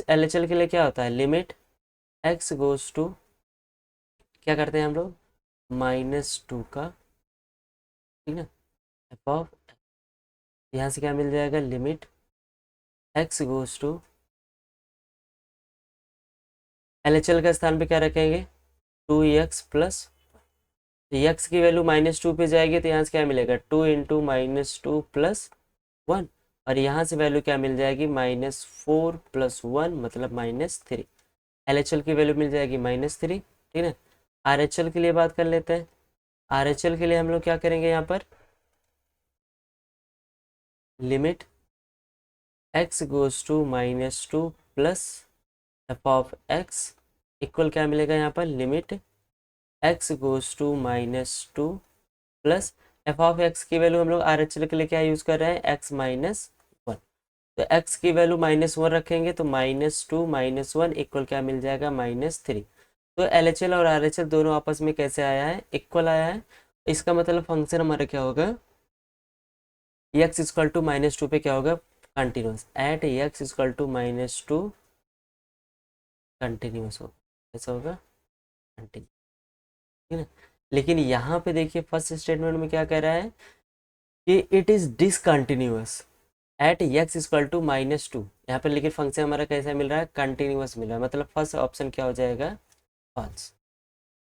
एलएचएल के लिए क्या होता है, लिमिट एक्स गोज टू, क्या करते हैं हम लोग, -2 का, ठीक है, एफ ऑफ, यहाँ से क्या मिल जाएगा, limit x goes to, LHL का स्थान पे क्या रखेंगे, 2x प्लस, एक्स की वैल्यू -2 पे जाएगी, तो यहाँ से क्या मिलेगा, 2 इंटू -2 प्लस 1, और यहाँ से वैल्यू क्या मिल जाएगी, -4 प्लस 1 मतलब -3। एलएचएल की वैल्यू मिल जाएगी -3, ठीक है। आरएचएल के लिए बात कर लेते हैं। आरएचएल के लिए हम लोग क्या करेंगे, यहाँ पर limit x goes to -2 plus f of x equal क्या मिलेगा, यहाँ पर limit x goes to -2 plus f of x की वैल्यू हम लोग आरएचएल के लिए क्या यूज़ कर रहे हैं, एक्स -1, तो एक्स की वैल्यू -1 रखेंगे, तो -2 -1 इक्वल क्या मिल जाएगा, -3। तो एलएचएल और आरएचएल दोनों आपस में कैसे आया है, इक्वल आया है। इसका मतलब फंक्शन हमारा क्या होगा, एक्स इक्वल टू -2 पे क्या होगा, continuous at x equal to -2 continuous होगा, कैसा होगा, कंटिन्यूस, ठीक है ना। लेकिन यहाँ पे देखिए फर्स्ट स्टेटमेंट में क्या कह रहा है कि it is discontinuous at x equal to -2। यहाँ पर लेकिन फंक्शन हमारा कैसा मिल रहा है, कंटिन्यूअस मिल रहा है, मतलब फर्स्ट ऑप्शन क्या हो जाएगा, फॉल्स।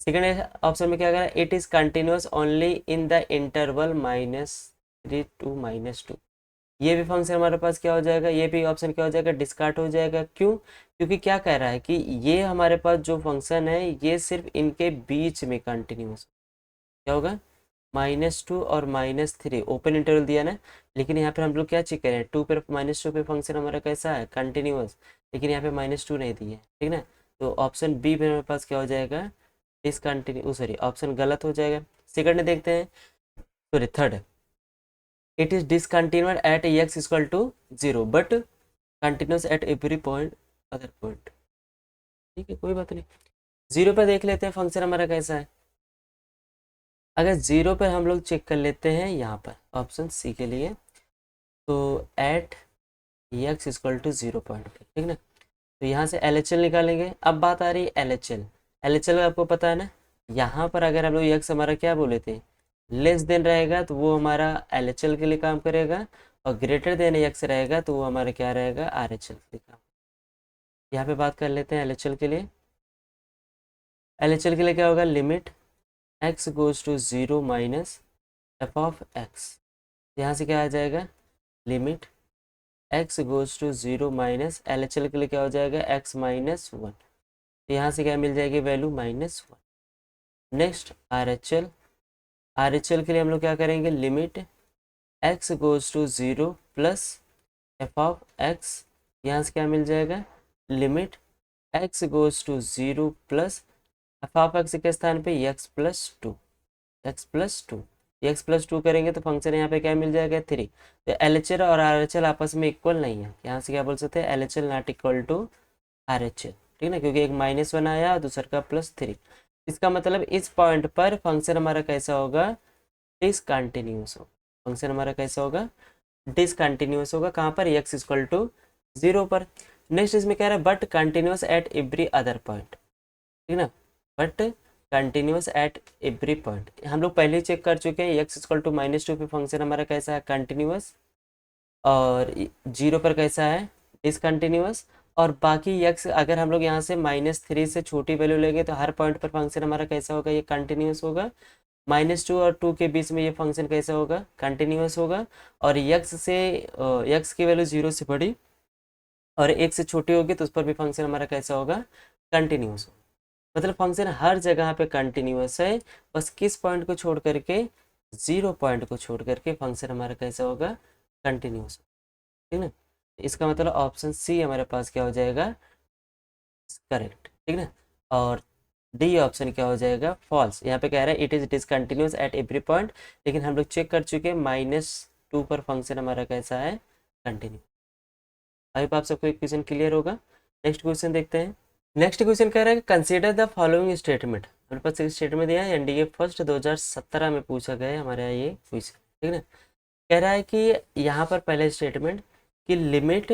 सेकेंड ऑप्शन में क्या कह रहा है, it is continuous only in the interval -3 to -2। ये भी फंक्शन हमारे पास क्या हो जाएगा, ये भी ऑप्शन क्या हो जाएगा, डिस्कार्ड हो जाएगा। क्यों, क्योंकि क्या कह रहा है कि ये हमारे पास जो फंक्शन है ये सिर्फ इनके बीच में कंटिन्यूअस, क्या होगा, -2 और -3 ओपन इंटरवल दिया ना। लेकिन यहाँ पे हम लोग क्या चेक करें, -2 पे फंक्शन हमारा कैसा है, कंटिन्यूअस, लेकिन यहाँ पे -2 नहीं दिए, ठीक ना। तो ऑप्शन बी में हमारे पास क्या हो जाएगा, डिसकंटिन्यू, सॉरी ऑप्शन गलत हो जाएगा। सेकंड देखते हैं, sorry third, it is discontinued at x equal to 0 but continuous at every point other point. ठीक है, कोई बात नहीं। 0 पे देख लेते हैं फंक्शन हमारा कैसा है। अगर 0 पर हम लोग चेक कर लेते हैं यहाँ पर ऑप्शन सी के लिए, तो at x equal to 0 point पे, ठीक ना। तो यहाँ से एल एच एल निकालेंगे। अब बात आ रही है L H L. L H L आपको पता है ना, यहाँ पर अगर हम लोग एक्स हमारा क्या बोले थे, लेस देन रहेगा तो वो हमारा एल एच एल के लिए काम करेगा, और ग्रेटर देन एक्स रहेगा तो वो हमारा क्या रहेगा, आर एच एल के लिए काम। यहाँ पे बात कर लेते हैं एल एच एल के लिए। एल एच एल के लिए क्या होगा, limit x goes to 0 minus f of x. यहाँ से क्या आ जाएगा, limit x goes to 0 minus, L H L के लिए क्या हो जाएगा, एक्स -1। तो यहाँ से क्या मिल जाएगी value, -1। Next R H L. R H L के लिए हम लोग क्या करेंगे, limit x goes to 0 plus f of x. यहाँ से क्या मिल जाएगा, limit x goes to 0 plus f of x के स्थान पे x+2, x+2, x+2 करेंगे तो फंक्शन यहाँ पे क्या मिल जाएगा, 3। तो एल एच एल और आर एच एल आपस में इक्वल नहीं है, यहाँ से क्या बोल सकते हैं, L H L not equal to R H L, ठीक ना, क्योंकि एक -1 आया और दूसरा का +3। इसका मतलब इस पॉइंट पर फंक्शन हमारा कैसा होगा, डिसकंटिन्यूस होगा। फंक्शन हमारा कैसा होगा, डिसकंटिन्यूस होगा। कहाँ पर, एक्स इक्वल टू 0 पर। नेक्स्ट इसमें कह रहा है but continuous at every other point, ठीक ना, but continuous at every point. हम लोग पहले चेक कर चुके हैं, एक्स इक्वल टू -2 पे फंक्शन हमारा कैसा है, कंटिन्यूस, और 0 पर कैसा है, डिसकंटिन्यूस। और बाकी एक्स अगर हम लोग यहाँ से -3 से छोटी वैल्यू लेंगे तो हर पॉइंट पर फंक्शन हमारा कैसा होगा, ये कंटिन्यूस होगा। -2 और 2 के बीच में ये फंक्शन कैसा होगा, कंटिन्यूस होगा। और एक्स की वैल्यू 0 से बड़ी और 1 से छोटी होगी तो उस पर भी फंक्शन हमारा कैसा होगा, कंटिन्यूस होगा। मतलब फंक्शन हर जगह पे कंटिन्यूस है, बस किस पॉइंट को छोड़ करके, 0 पॉइंट को छोड़ करके फंक्शन हमारा कैसा होगा, कंटिन्यूस, ठीक ना। इसका मतलब ऑप्शन सी हमारे पास क्या हो जाएगा, करेक्ट, ठीक ना। और डी ऑप्शन क्या हो जाएगा, फॉल्स। यहाँ पे कह रहा है it is discontinuous at every point, लेकिन हम लोग चेक कर चुके हैं -2 पर फंक्शन हमारा कैसा है, कंटिन्यू। आई आप सबको एक क्वेश्चन क्लियर होगा। नेक्स्ट क्वेश्चन देखते हैं। नेक्स्ट क्वेश्चन कह रहा है कंसीडर द फॉलोइंग स्टेटमेंट। हमारे पास एक स्टेटमेंट दिया है, एनडीए फर्स्ट 2017 में पूछा गया है हमारे यहाँ ये क्वेश्चन, ठीक है ना। कह रहा है कि यहाँ पर पहले स्टेटमेंट कि limit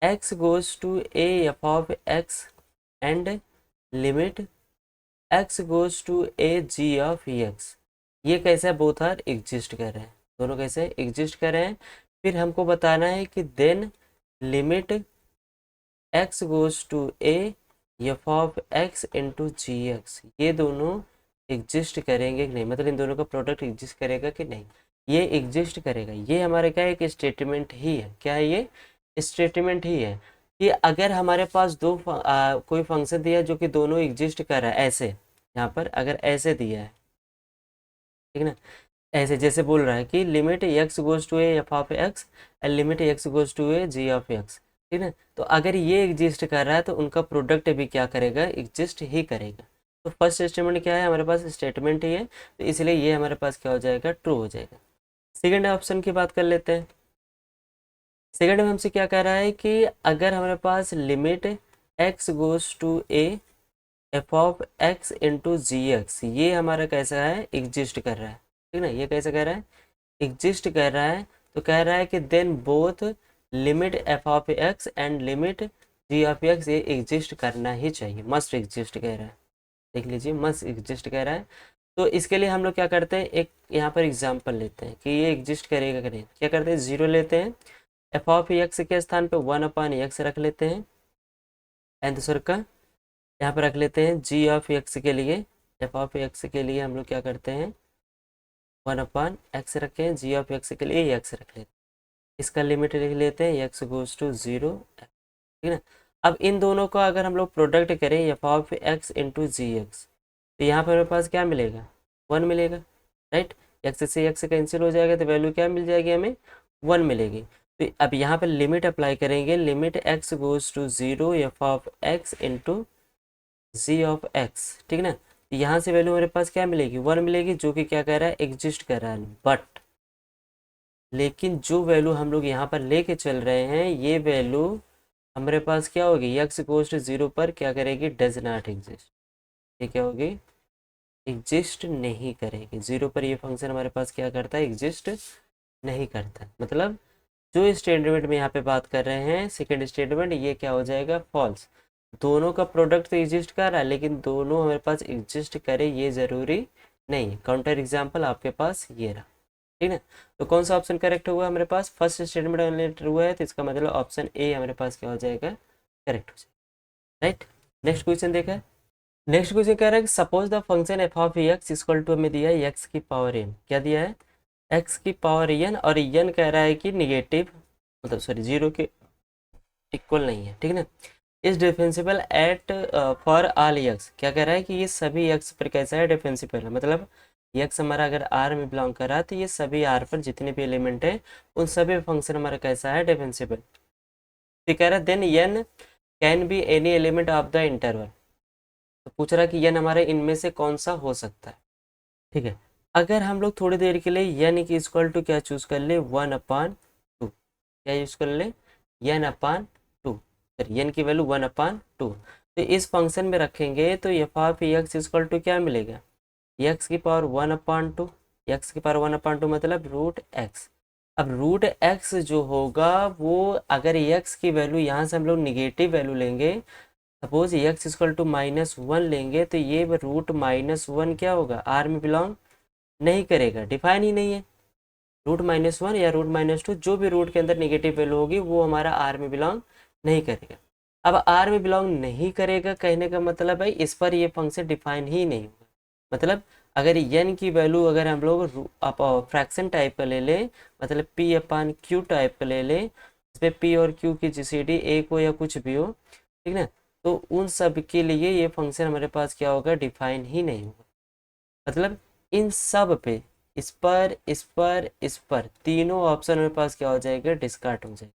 x goes to a f of x and limit x goes to a g of x, ये कैसे बोथ आर एग्जिस्ट कर रहे हैं, दोनों कैसे एग्जिस्ट कर रहे हैं। फिर हमको बताना है कि then limit x goes to a f of x into g x, ये दोनों एग्जिस्ट करेंगे कि नहीं, मतलब इन दोनों का प्रोडक्ट एग्जिस्ट करेगा कि नहीं, ये एग्जिस्ट करेगा। ये हमारे क्या एक स्टेटमेंट ही है, क्या है ये, स्टेटमेंट ही है कि अगर हमारे पास कोई फंक्शन दिया है जो कि दोनों एग्जिस्ट कर रहा है, ऐसे यहाँ पर अगर ऐसे दिया है, ठीक है ना, ऐसे जैसे बोल रहा है कि limit x goes to a f of x and limit x goes to a g of x, ठीक है। तो अगर ये एग्जिस्ट कर रहा है तो उनका प्रोडक्ट भी क्या करेगा, एग्जिस्ट ही करेगा। तो फर्स्ट स्टेटमेंट क्या है, हमारे पास स्टेटमेंट ही है, तो इसलिए ये हमारे पास क्या हो जाएगा, ट्रू हो जाएगा। सेकेंड ऑप्शन की बात कर लेते हैं। सेकेंड में हमसे क्या कह रहा है कि अगर हमारे पास limit x goes to a f of x into g x, ये हमारा कैसा है, एग्जिस्ट कर रहा है, ठीक ना, ये कैसा कह रहा है, एग्जिस्ट कर रहा है। तो कह रहा है कि then both limit f of x and limit g of x ये एग्जिस्ट करना ही चाहिए, मस्ट एग्जिस्ट कह रहा है, देख लीजिए मस्ट एग्जिस्ट कह रहा है। तो इसके लिए हम लोग क्या करते हैं, एक यहाँ पर एग्जांपल लेते हैं कि ये एग्जिस्ट करेगा कि नहीं। क्या करते हैं, जीरो लेते हैं, एफ ऑफ एक्स के स्थान पे वन अपान एक्स रख लेते हैं, आंसर का यहाँ पर रख लेते हैं जी ऑफ एक्स के लिए। एफ ऑफ एक्स के लिए हम लोग क्या करते हैं, वन अपान एक्स रखे हैं, जी ऑफ एक्स के लिए एक्स रख लेते हैं, इसका लिमिट लिख लेते हैं एक्स गोज टू जीरो, ठीक है ना। अब इन दोनों का अगर हम लोग प्रोडक्ट करें f of x into g x, तो यहाँ पर मेरे पास क्या मिलेगा, वन मिलेगा, राइट। एक्स से एक्स कैंसिल हो जाएगा तो वैल्यू क्या मिल जाएगी, हमें वन मिलेगी। तो अब यहाँ पर लिमिट अप्लाई करेंगे, limit x goes to zero f of x into g of x, ठीक है ना। तो यहाँ से वैल्यू मेरे पास क्या मिलेगी, वन मिलेगी, जो कि क्या कह रहा है, एग्जिस्ट कर रहा है। बट लेकिन जो वैल्यू हम लोग यहाँ पर लेके चल रहे हैं, ये वैल्यू हमारे पास क्या होगी, एक्स गोज टू जीरो पर क्या करेगी, डज नॉट एग्जिस्ट। ये क्या होगी, एग्जिस्ट नहीं करेगी, जीरो पर ये फंक्शन हमारे पास क्या करता है, एग्जिस्ट नहीं करता। मतलब जो स्टेटमेंट में यहाँ पे बात कर रहे हैं, सेकंड स्टेटमेंट, ये क्या हो जाएगा, फॉल्स। दोनों का प्रोडक्ट तो एग्जिस्ट कर रहा है, लेकिन दोनों हमारे पास एग्जिस्ट करे ये ज़रूरी नहीं है। काउंटर एग्जाम्पल आपके पास ये रहा, ठीक है। तो कौन सा ऑप्शन करेक्ट हुआ हमारे पास, फर्स्ट स्टेटमेंट हुआ है, तो इसका मतलब ऑप्शन ए हमारे पास क्या हो जाएगा, करेक्ट हो जाएगा, राइट। नेक्स्ट क्वेश्चन देखा है। नेक्स्ट क्वेश्चन कह रहा है कि suppose the function f of x equal to, हमें दिया है एक्स की पावर एन, क्या दिया है, एक्स की पावर एन, और एन कह रहा है कि निगेटिव, मतलब सॉरी जीरो के इक्वल नहीं है, ठीक है ना। इस differential at for all x, क्या कह रहा है कि ये सभी एक्स पर कैसा है, डिफरेंशियल है। मतलब एक्स हमारा अगर आर में बिलोंग कर रहा है, तो ये सभी आर पर जितने भी एलिमेंट है उन सभी फंक्शन हमारा कैसा है, डिफरेंशियल। तो कह रहा है then n can be any element of the interval. तो पूछ रहा है कि एन हमारे इनमें से कौन सा हो सकता है, ठीक है। अगर हम लोग थोड़ी देर के लिए एन की इक्वल टू क्या चूज कर ले, वन अपान टू, क्या यूज कर ले, एन अपान टू, फिर एन की वैल्यू वन अपान टू। तो इस फंक्शन में रखेंगे तो f of x equal to क्या मिलेगा, एक्स की power one upon two, x की पावर वन अपान टू मतलब रूट एक्स। अब रूट एक्स जो होगा वो, अगर एक्स की वैल्यू यहाँ से हम लोग निगेटिव वैल्यू लेंगे, suppose x equal to minus one लेंगे, तो ये रूट माइनस वन क्या होगा, आर में बिलोंग नहीं करेगा, डिफाइन ही नहीं है। रूट माइनस वन या रूट माइनस टू, जो भी रूट के अंदर निगेटिव वैल्यू होगी वो हमारा आर में बिलोंग नहीं करेगा। अब आर में बिलोंग नहीं करेगा कहने का मतलब है इस पर ये फंक्शन डिफाइन ही नहीं होगा। मतलब अगर एन की वैल्यू अगर हम लोग फ्रैक्शन टाइप का ले लें, मतलब पी अपान क्यू टाइप का ले लें, इसमें पी और क्यू की जीसीडी एक हो या कुछ भी हो, ठीक ना, तो उन सब के लिए ये फंक्शन हमारे पास क्या होगा, डिफाइन ही नहीं होगा। मतलब इन सब पे, इस पर इस पर इस पर तीनों ऑप्शन मेरे पास क्या हो जाएगा, डिस्कार्ड हो जाएगा।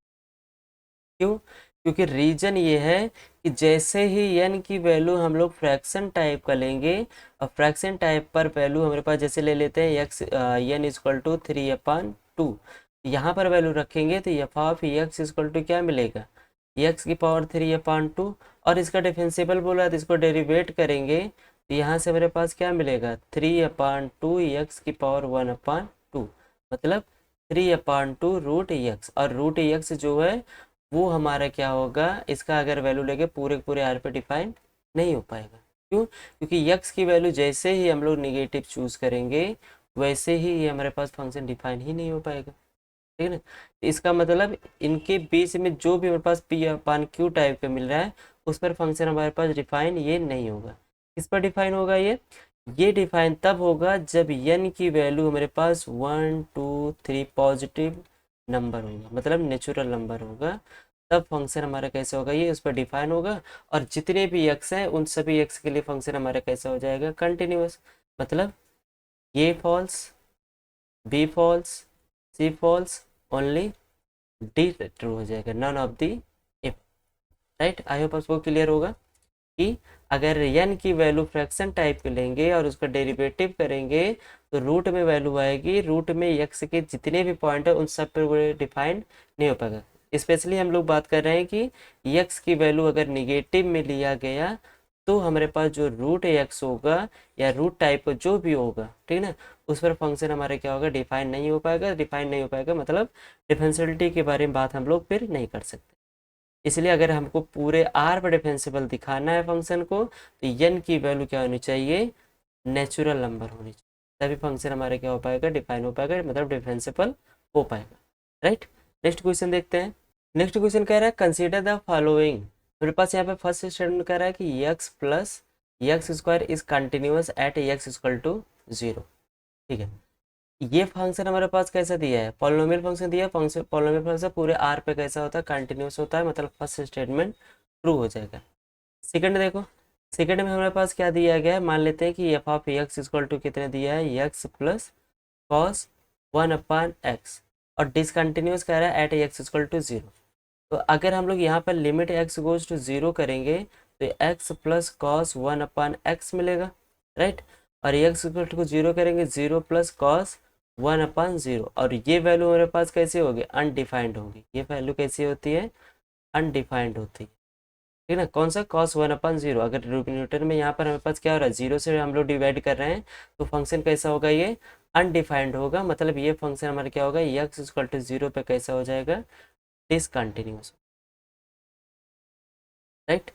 क्यों, क्योंकि रीजन ये है कि जैसे ही एन की वैल्यू हम लोग फ्रैक्शन टाइप का लेंगे, और फ्रैक्शन टाइप पर वैल्यू हमारे पास जैसे ले लेते हैं x n equal to three upon two, यहाँ पर वैल्यू रखेंगे तो f of x equal to क्या मिलेगा, एक्स की पावर थ्री अपान टू, और इसका डिफरेंशियल बोला है तो इसको डेरिवेट करेंगे तो यहाँ से मेरे पास क्या मिलेगा, थ्री अपान टू एक्स की पावर वन अपान टू, मतलब three upon two root x. और रूट एक्स जो है वो हमारा क्या होगा, इसका अगर वैल्यू लेके पूरे पूरे आर पे डिफाइन नहीं हो पाएगा। क्यों, क्योंकि यक्स की वैल्यू जैसे ही हम लोग निगेटिव चूज करेंगे वैसे ही ये हमारे पास फंक्शन डिफाइन ही नहीं हो पाएगा, ठीक है ना। तो इसका मतलब इनके बीच में जो भी हमारे पास पी अपान क्यू टाइप का मिल रहा है उस पर फंक्शन हमारे पास डिफाइन ये नहीं होगा। किस पर डिफाइन होगा, ये डिफाइन तब होगा जब एन की वैल्यू हमारे पास one two three positive number होगा, मतलब नेचुरल नंबर होगा, तब फंक्शन हमारा कैसे होगा, ये उस पर डिफाइन होगा। और जितने भी एक्स हैं उन सभी एक्स के लिए फंक्शन हमारा कैसा हो जाएगा, कंटिन्यूअस। मतलब ये false, b false, c false, only d true हो जाएगा, none of the if, right. I hope आपको क्लियर होगा कि अगर एन की वैल्यू फ्रैक्शन टाइप के लेंगे और उसका डेरिवेटिव करेंगे तो रूट में वैल्यू आएगी, रूट में एक्स के जितने भी पॉइंट है उन सब पर वो डिफाइन नहीं हो पाएगा। स्पेशली हम लोग बात कर रहे हैं कि एक्स की वैल्यू अगर निगेटिव में लिया गया तो हमारे पास जो रूट एक्स होगा या रूट टाइप का जो भी होगा, ठीक है ना, उस पर फंक्शन हमारा क्या होगा, डिफाइन नहीं हो पाएगा। डिफाइन नहीं हो पाएगा मतलब डिफरेंशियलिटी के बारे में बात हम लोग फिर नहीं कर सकते। इसलिए अगर हमको पूरे आर पर डिफरेंशिएबल दिखाना है फंक्शन को, तो n की वैल्यू क्या होनी चाहिए, नेचुरल नंबर होनी चाहिए, तभी फंक्शन हमारे क्या हो पाएगा, डिफाइन हो पाएगा, मतलब डिफरेंशिएबल हो पाएगा। राइट, नेक्स्ट क्वेश्चन देखते हैं। नेक्स्ट क्वेश्चन कह रहा है कंसीडर द फॉलोइंग। मेरे पास यहाँ पे फर्स्ट स्टेटमेंट कह रहा है कि x plus x square is continuous at x equal to 0। ठीक है, ये फंक्शन हमारे पास कैसा दिया है, पॉलिनोमियल फंक्शन दिया है। फंक्शन पॉलिनोमियल फंक्शन पूरे आर पे कैसा होता है, कंटिन्यूअस होता है, मतलब फर्स्ट स्टेटमेंट ट्रू हो जाएगा। सेकंड देखो, सेकंड में हमारे पास क्या दिया गया है, मान लेते हैं कि f of x equal to कितने दिया है, एक्स प्लस कॉस 1/x, और डिसकंटिन्यूस कह रहा है एट एक्स इक्वल टू 0। तो अगर हम लोग यहाँ पर लिमिट एक्स गोज टू 0 करेंगे तो एक्स प्लस कॉस 1/x मिलेगा। राइट, और एक्स इक्वल टू 0 करेंगे 0 प्लस कॉस 1/0, और ये वैल्यू हमारे पास कैसे होगी, अनडिफाइंड होगी। ये वैल्यू कैसी होती है, अनडिफाइंड होती है। ठीक है ना, कौन सा, कॉस 1/0। अगर न्यूटन में यहाँ पर हमारे पास क्या हो रहा है, 0 से हम लोग डिवाइड कर रहे हैं, तो फंक्शन कैसा होगा, ये अनडिफाइंड होगा, मतलब ये फंक्शन हमारा क्या होगा, एक्स इक्वल टू 0 पे कैसा हो जाएगा, डिसकंटिन्यूस। राइट,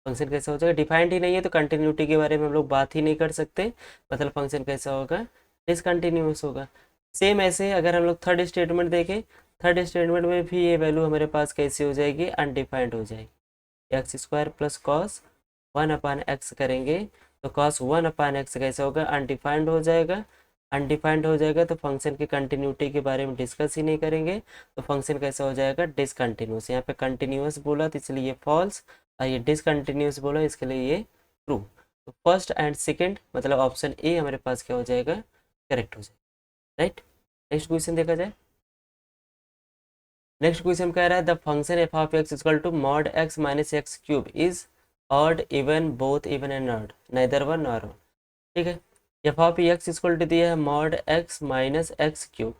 फंक्शन कैसा हो जाएगा, डिफाइंड ही नहीं है तो कंटिन्यूटी के बारे में हम लोग बात ही नहीं कर सकते, मतलब फंक्शन कैसा होगा, डिसकंटिन्यूस होगा। सेम ऐसे अगर हम लोग थर्ड स्टेटमेंट देखें, थर्ड स्टेटमेंट में भी ये वैल्यू हमारे पास कैसी हो जाएगी, अनडिफाइंड हो जाएगी। X square plus cos 1/x करेंगे तो कॉस 1/x कैसा होगा, अनडिफाइंड हो जाएगा। अनडिफाइंड हो जाएगा तो फंक्शन की कंटिन्यूटी के बारे में डिस्कस ही नहीं करेंगे, तो फंक्शन कैसा हो जाएगा, डिसकंटिन्यूस। यहाँ पे कंटिन्यूस बोला तो इसलिए ये फॉल्स, और ये डिसकंटिन्यूस बोला इसके लिए ये ट्रू। तो फर्स्ट एंड सेकंड मतलब ऑप्शन ए हमारे पास क्या हो जाएगा, करेक्ट हो जाएगा। राइट, नेक्स्ट क्वेश्चन देखा जाए। नेक्स्ट क्वेश्चन कह रहा है the function f of x equal to mod x minus x cube is odd even both even and odd neither one nor one. ठीक है, f of x equal to दिया है mod x minus x cube.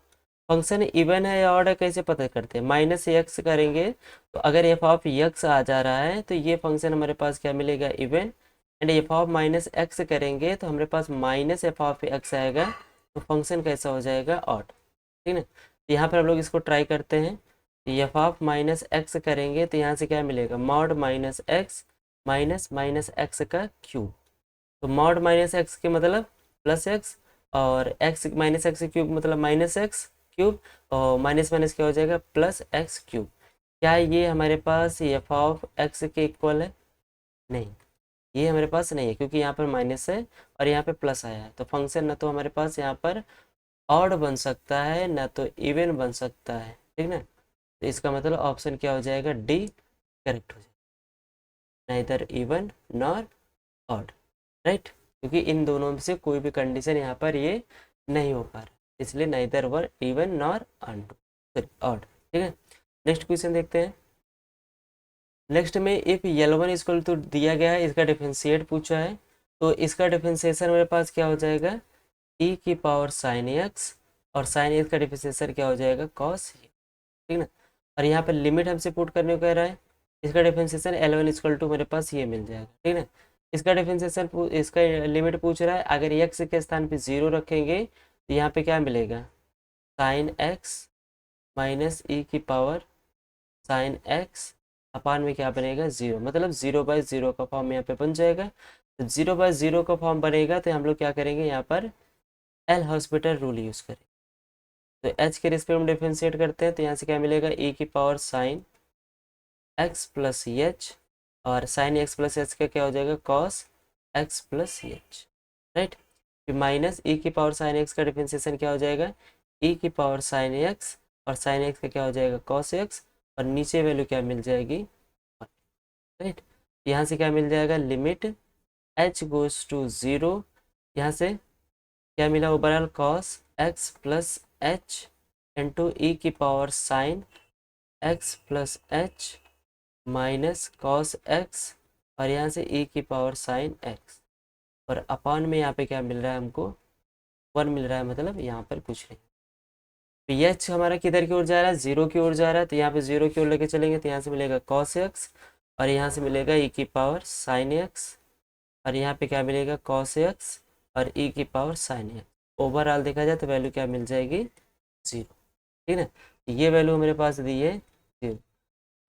Function even है या odd है कैसे पता करते हैं, माइनस एक्स करेंगे तो अगर एफ ऑफ एक्स आ जा रहा है तो ये फंक्शन हमारे पास क्या मिलेगा, even. And F of minus x करेंगे तो हमारे पास माइनस एफ ऑफ एक्स आएगा, तो फंक्शन कैसा हो जाएगा, ऑड। ठीक है, तो यहाँ पर हम लोग इसको ट्राई करते हैं। एफ ऑफ माइनस एक्स करेंगे तो यहाँ से क्या मिलेगा, mod minus x minus minus x का क्यूब। तो मॉड माइनस एक्स के मतलब प्लस एक्स, और एक्स माइनस एक्स क्यूब मतलब माइनस एक्स क्यूब, और माइनस माइनस क्या हो जाएगा, प्लस एक्स क्यूब। क्या ये हमारे पास एफ ऑफ एक्स के इक्वल है, नहीं, ये हमारे पास नहीं है, क्योंकि यहाँ पर माइनस है और यहाँ पे प्लस आया है, तो फंक्शन ना तो हमारे पास यहाँ पर ऑड बन सकता है ना तो इवन बन सकता है। ठीक ना, तो इसका मतलब ऑप्शन क्या हो जाएगा, डी करेक्ट हो जाएगा, neither even nor odd. Right, क्योंकि इन दोनों में से कोई भी कंडीशन यहाँ पर ये नहीं हो पा रहा, इसलिए नाइदर वर इवन नॉर ऑड। ठीक है, नेक्स्ट क्वेश्चन देखते हैं। नेक्स्ट में इफ L1 इक्वल टू दिया गया है, इसका डिफरेंशिएट पूछा है, तो इसका डिफरेंशिएशन मेरे पास क्या हो जाएगा, e की पावर साइन एक्स, और साइन एक्स का डिफरेंशिएशन क्या हो जाएगा, कॉस। ठीक ना, और यहाँ पर लिमिट हमसे पुट करने को कह रहा है, इसका डिफरेंशिएशन L1 इक्वल टू मेरे पास ये मिल जाएगा। ठीक ना, इसका डिफरेंशिएशन इसका लिमिट पूछ रहा है, अगर एक्स के स्थान पे 0 रखेंगे तो यहाँ पे क्या मिलेगा, साइन एक्स माइनस ई की पावर साइन एक्स अपान में क्या बनेगा, 0, मतलब 0/0 का फॉर्म यहाँ पे बन जाएगा। तो 0/0 का फॉर्म बनेगा तो हम लोग क्या करेंगे, यहाँ पर एल हॉस्पिटल रूल यूज़ करेंगे। तो एच के रिस्पेक्ट में डिफ्रेंशिएट करते हैं तो यहाँ से क्या मिलेगा, ई की power sine x plus H, और साइन एक्स प्लस एच का क्या हो जाएगा, cos x plus H. Right, फिर माइनस ई की पावर साइन एक्स का डिफ्रेंशिएशन क्या हो जाएगा, ई की पावर साइन एक्स, और साइन एक्स का क्या हो जाएगा, कॉस एक्स, और नीचे वैल्यू क्या मिल जाएगी, राइट। यहाँ से क्या मिल जाएगा, लिमिट एच गोज टू 0, यहाँ से क्या मिला overall, cos x plus h into e की power sine x plus h minus cos x, और यहाँ से ई की पावर साइन एक्स, और अपान में यहाँ पे क्या मिल रहा है हमको, 1 मिल रहा है, मतलब यहाँ पर कुछ नहीं। तो एच हमारा किधर की ओर जा रहा है, 0 की ओर जा रहा है, तो यहाँ पे 0 की ओर लेके चलेंगे तो यहाँ से मिलेगा कॉस एक्स, और यहाँ से मिलेगा ई की पावर साइन एक्स, और यहाँ पे क्या मिलेगा, कॉस एक्स और ई की पावर साइन एक्स। ओवरऑल देखा जाए तो वैल्यू क्या मिल जाएगी, 0। ठीक है, ये वैल्यू मेरे पास दी है 0।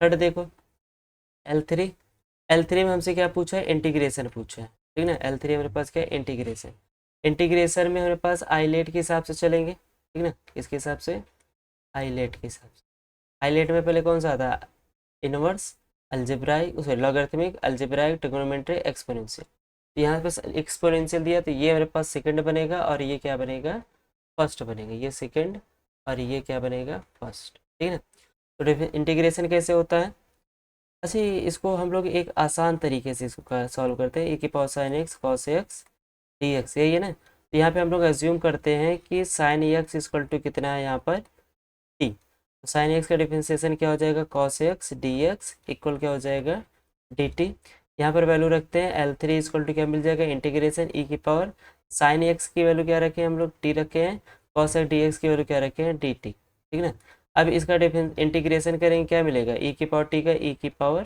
थर्ड देखो, L3, L3 में हमसे क्या पूछा है, इंटीग्रेशन पूछा है, ठीक ना। L3 हमारे पास क्या है, इंटीग्रेशन। इंटीग्रेशन में हमारे पास आइलेट के हिसाब से चलेंगे, ठीक ना, किसके हिसाब से, आइलेट के हिसाब से। आइलेट में पहले कौन सा था, inverse, algebraic, sorry logarithmic, algebraic, trigonometry, exponential. तो यहाँ पे एक्सपोनेंशियल दिया तो ये हमारे पास सेकंड बनेगा और ये क्या बनेगा, फर्स्ट बनेगा, ये सेकंड और ये क्या बनेगा, फर्स्ट, ठीक है ना। तो इंटीग्रेशन कैसे होता है, अच्छा इसको हम लोग एक आसान तरीके से इसको सॉल्व करते हैं। ए की power sine x cos x D x, यही है ना। तो यहाँ पे हम लोग एज्यूम करते हैं कि साइन एक्स इक्वल टू कितना है यहाँ पर, टी। तो साइन एक्स का डिफरेंशिएशन क्या हो जाएगा, cos x D x equal क्या हो जाएगा, डी टी। यहाँ पर वैल्यू रखते हैं, एल थ्री इक्वल टू क्या मिल जाएगा, इंटीग्रेशन ई की पावर साइन एक्स की वैल्यू क्या रखे हैं हम लोग, टी रखे हैं, कॉस एक्स डी एक्स की वैल्यू क्या रखे हैं, डी टी, ठीक ना। अब इसका इंटीग्रेशन करेंगे, क्या मिलेगा, ई की पावर टी का ई की पावर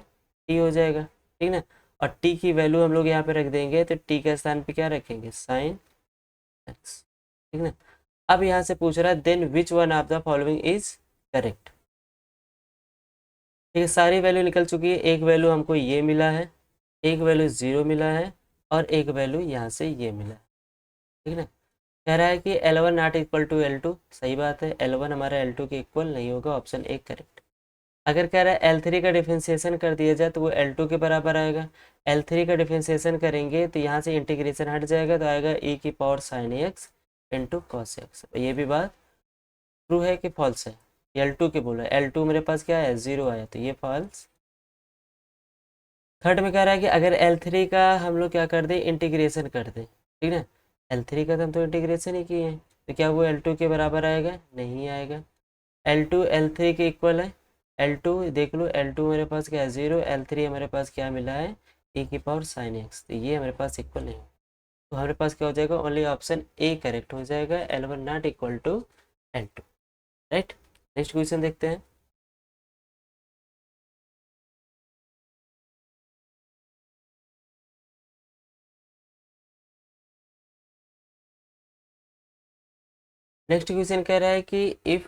टी हो जाएगा, ठीक ना। और टी की वैल्यू हम लोग यहाँ पे रख देंगे, तो टी के स्थान पे क्या रखेंगे, साइन एक्स, ठीक ना। अब यहाँ से पूछ रहा है then which one of the following is correct, ठीक है। सारी वैल्यू निकल चुकी है, एक वैल्यू हमको ये मिला है, एक वैल्यू 0 मिला है और एक वैल्यू यहाँ से ये मिला है, ठीक है ना। कह रहा है कि L1 not equal to L2, सही बात है, L1 हमारा L2 के इक्वल नहीं होगा, ऑप्शन ए करेक्ट। अगर कह रहा है L3 का डिफरेंशिएशन कर दिया जाए तो वो L2 के बराबर आएगा। L3 का डिफरेंशिएशन करेंगे तो यहाँ से इंटीग्रेशन हट जाएगा तो आएगा e की power sine x into cos x. ये भी बात ट्रू है कि फॉल्स है, L2 के बोला, L2 मेरे पास क्या है, 0 आया, तो ये फॉल्स। थर्ड में कह रहा है कि अगर L3 का हम लोग क्या कर दें, इंटीग्रेशन कर दें, ठीक है। L3 का तो हम तो इंटीग्रेशन ही किए हैं, तो क्या वो L2 के बराबर आएगा, नहीं आएगा। L2 L3 के इक्वल है, L2 देख लो, L2 मेरे पास क्या है, 0, L3 हमारे पास क्या मिला है, e की पावर साइन एक्स, तो ये हमारे पास इक्वल नहीं, तो हमारे पास क्या हो जाएगा, ओनली ऑप्शन ए करेक्ट हो जाएगा, L1 not equal to L2, right. Next question देखते हैं। नेक्स्ट क्वेश्चन कह रहा है कि if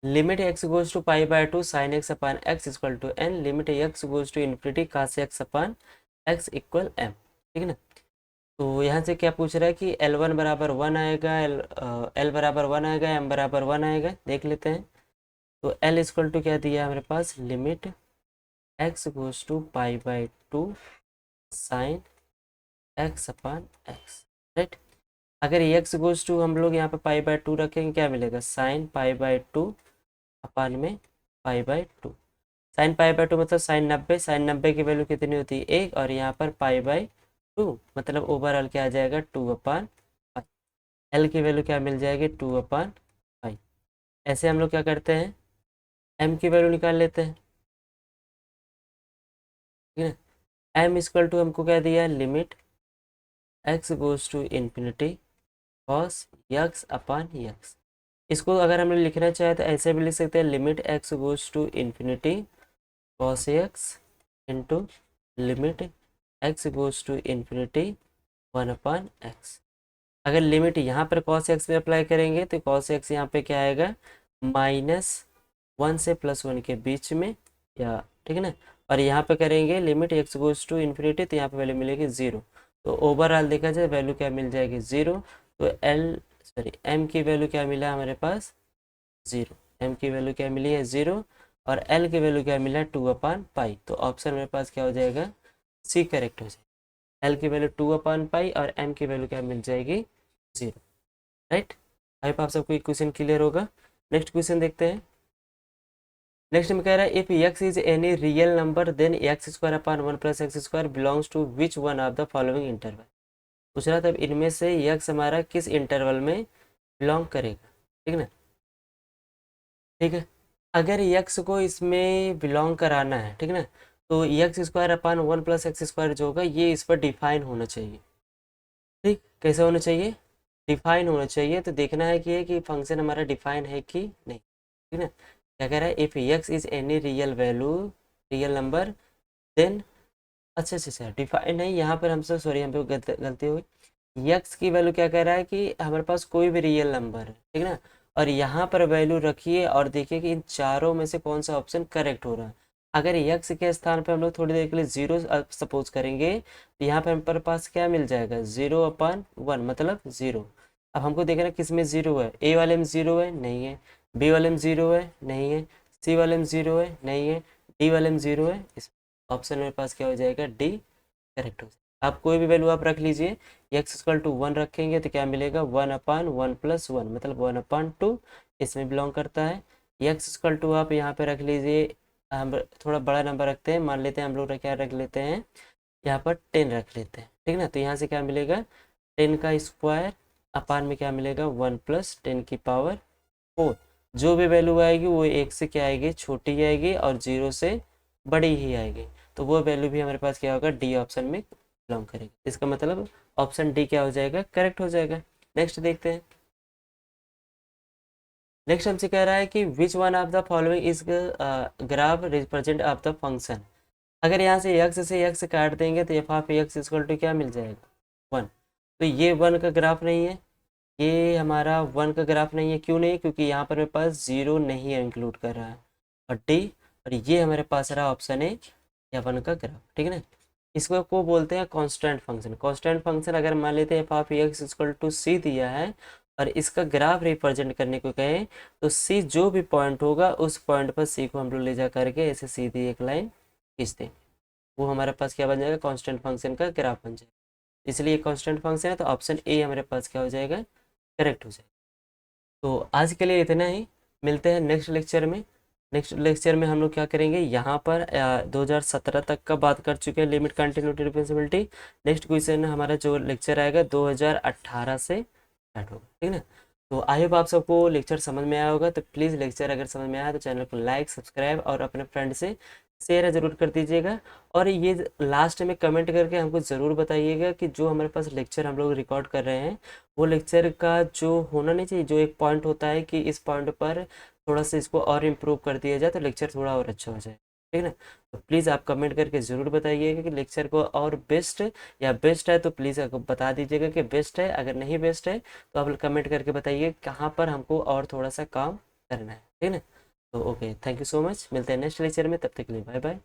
limit x goes to pi by two sine x upon x equal to n, limit x goes to infinity cos x upon x equal to, ठीक है ना। तो यहाँ से क्या पूछ रहा है कि L1 बराबर 1 आएगा, L बराबर 1 आएगा, M बराबर 1 आएगा, देख लेते हैं। तो L इक्वल टू क्या दिया है हमारे पास, limit x goes to pi by two sine x upon x, right. अगर एक्स गोज टू हम लोग यहाँ पे पाई बाय टू रखेंगे, क्या मिलेगा, sine pi by two upon में pi by two. Sine pi by two मतलब साइन 90, साइन 90 की वैल्यू कितनी होती है, एक, और यहाँ पर पाई बाय टू मतलब ओवरऑल क्या आ जाएगा, 2/, एल की वैल्यू क्या मिल जाएगी, 2/5। ऐसे हम लोग क्या करते हैं, एम की वैल्यू निकाल लेते हैं, ठीक है। एम इक्वल टू हमको क्या दिया है, limit x goes to infinity cos x upon x. इसको अगर हमें लिखना चाहे तो ऐसे भी लिख सकते हैं, limit x goes to infinity cos x into limit x goes to infinity 1/x। अगर लिमिट यहाँ पर कॉस एक्स में अप्लाई करेंगे तो कॉस एक्स यहाँ पे क्या आएगा, -1 से +1 के बीच में, या ठीक है ना। और यहाँ पे करेंगे limit x goes to infinity तो यहाँ पे वैल्यू मिलेगी 0। तो ओवरऑल देखा जाए वैल्यू क्या मिल जाएगी, 0। तो एम की वैल्यू क्या मिला हमारे पास, 0। एम की वैल्यू क्या मिली है, 0, और एल की वैल्यू क्या मिला है, 2/π। तो ऑप्शन मेरे पास क्या हो जाएगा, सी करेक्ट हो जाएगा। एल की वैल्यू 2/π और एम की वैल्यू क्या मिल जाएगी, 0, राइट। आई होप आप सबको ये क्वेश्चन क्लियर होगा। नेक्स्ट क्वेश्चन देखते हैं। नेक्स्ट में कह रहा है if x is any real number then x square upon 1 + x² belongs to which one of the following interval. पूछ रहा था इनमें से एक्स हमारा किस इंटरवल में बिलोंग करेगा, ठीक है ना। ठीक है, अगर एक्स को इसमें बिलोंग कराना है, ठीक है ना, तो एक्स स्क्वायर अपान 1 + x² जो होगा ये इस पर डिफाइन होना चाहिए। ठीक, कैसे होना चाहिए, डिफाइन होना चाहिए। तो देखना है कि फंक्शन हमारा डिफाइन है कि नहीं, ठीक है ना। क्या कह रहा है, if x is any real value, real number, then, अच्छा अच्छा अच्छा, डिफाइन नहीं, यहाँ पर हमसे सॉरी हम पे गलती हुई। एक्स की वैल्यू क्या कह रहा है कि हमारे पास कोई भी रियल नंबर है, ठीक है ना, और यहाँ पर वैल्यू रखिए और देखिए कि इन चारों में से कौन सा ऑप्शन करेक्ट हो रहा है। अगर यक्स के स्थान पे हम लोग थोड़ी देर के लिए 0 सपोज करेंगे तो यहाँ पे हमारे पास क्या मिल जाएगा 0/1 मतलब 0। अब हमको देखना किस में 0 है, ए वाले में 0 है नहीं है, बी वाले में 0 है नहीं है, सी वाले में 0 है नहीं है, डी वाले में 0 है। इस ऑप्शन मेरे पास क्या हो जाएगा डी करेक्ट हो जाएगा। आप कोई भी वैल्यू आप रख लीजिए, x=1 रखेंगे तो क्या मिलेगा 1/1+1 मतलब 1/2 इसमें बिलोंग करता है। x= आप यहाँ पे रख लीजिए, हम थोड़ा बड़ा नंबर रखते हैं, मान लेते हैं हम लोग क्या रख लेते हैं यहाँ पर 10 रख लेते हैं, ठीक ना। तो यहाँ से क्या मिलेगा 10 का स्क्वायर अपान में क्या मिलेगा 1+10⁴। जो भी वैल्यू आएगी वो 1 से क्या आएगी छोटी आएगी और 0 से बड़ी ही आएगी, तो वो वैल्यू भी हमारे पास क्या होगा डी ऑप्शन में बिलोंग करेगी। इसका मतलब ऑप्शन डी क्या हो जाएगा करेक्ट हो जाएगा। नेक्स्ट देखते हैं। नेक्स्ट हमसे कह रहा है कि which one of the following is graph represent of the function. अगर यहाँ से यक्स से यक्स काट देंगे तो f of x equal to क्या मिल जाएगा 1। तो ये 1 का ग्राफ नहीं है, ये हमारा 1 का ग्राफ नहीं है। क्यों नहीं, क्योंकि यहाँ पर मेरे पास 0 नहीं है इंक्लूड कर रहा है और डी, और ये हमारे पास रहा ऑप्शन ए या 1 का ग्राफ, ठीक है ना। इसको को बोलते हैं कांस्टेंट फंक्शन। कांस्टेंट फंक्शन अगर मान लेते हैं f of x equal to c दिया है और इसका ग्राफ रिप्रेजेंट करने को कहें तो सी जो भी पॉइंट होगा उस पॉइंट पर सी को हम लोग ले जा करके ऐसे सीधी एक लाइन खींच दें, वो हमारे पास क्या बन जाएगा कांस्टेंट फंक्शन का ग्राफ बन जाएगा। इसलिए कांस्टेंट फंक्शन है तो ऑप्शन ए हमारे पास क्या हो जाएगा करेक्ट हो जाएगा। तो आज के लिए इतना ही, मिलते हैं नेक्स्ट लेक्चर में। नेक्स्ट लेक्चर में हम लोग क्या करेंगे, यहाँ पर 2017 तक का बात कर चुके हैं limit continuity differentiability. Next question हमारा जो लेक्चर आएगा 2018 से स्टार्ट होगा, ठीक है ना। तो आई होप आप सबको लेक्चर समझ में आया होगा। तो प्लीज़ लेक्चर अगर समझ में आया तो चैनल को लाइक सब्सक्राइब और अपने फ्रेंड से शेयर ज़रूर कर दीजिएगा। और ये लास्ट में कमेंट करके हमको ज़रूर बताइएगा कि जो हमारे पास लेक्चर हम लोग रिकॉर्ड कर रहे हैं वो लेक्चर का जो होना नहीं चाहिए, जो एक पॉइंट होता है कि इस पॉइंट पर थोड़ा सा इसको और इम्प्रूव कर दिया जाए तो लेक्चर थोड़ा और अच्छा हो जाए, ठीक है ना। तो प्लीज़ आप कमेंट करके ज़रूर बताइएगा कि लेक्चर को और बेस्ट या बेस्ट है तो प्लीज़ बता दीजिएगा कि बेस्ट है। अगर नहीं बेस्ट है तो आप कमेंट करके बताइए कहाँ पर हमको और थोड़ा सा काम करना है, ठीक है ना। तो okay, thank you so much, मिलते हैं नेक्स्ट लेक्चर में, तब तक के लिए बाय बाय।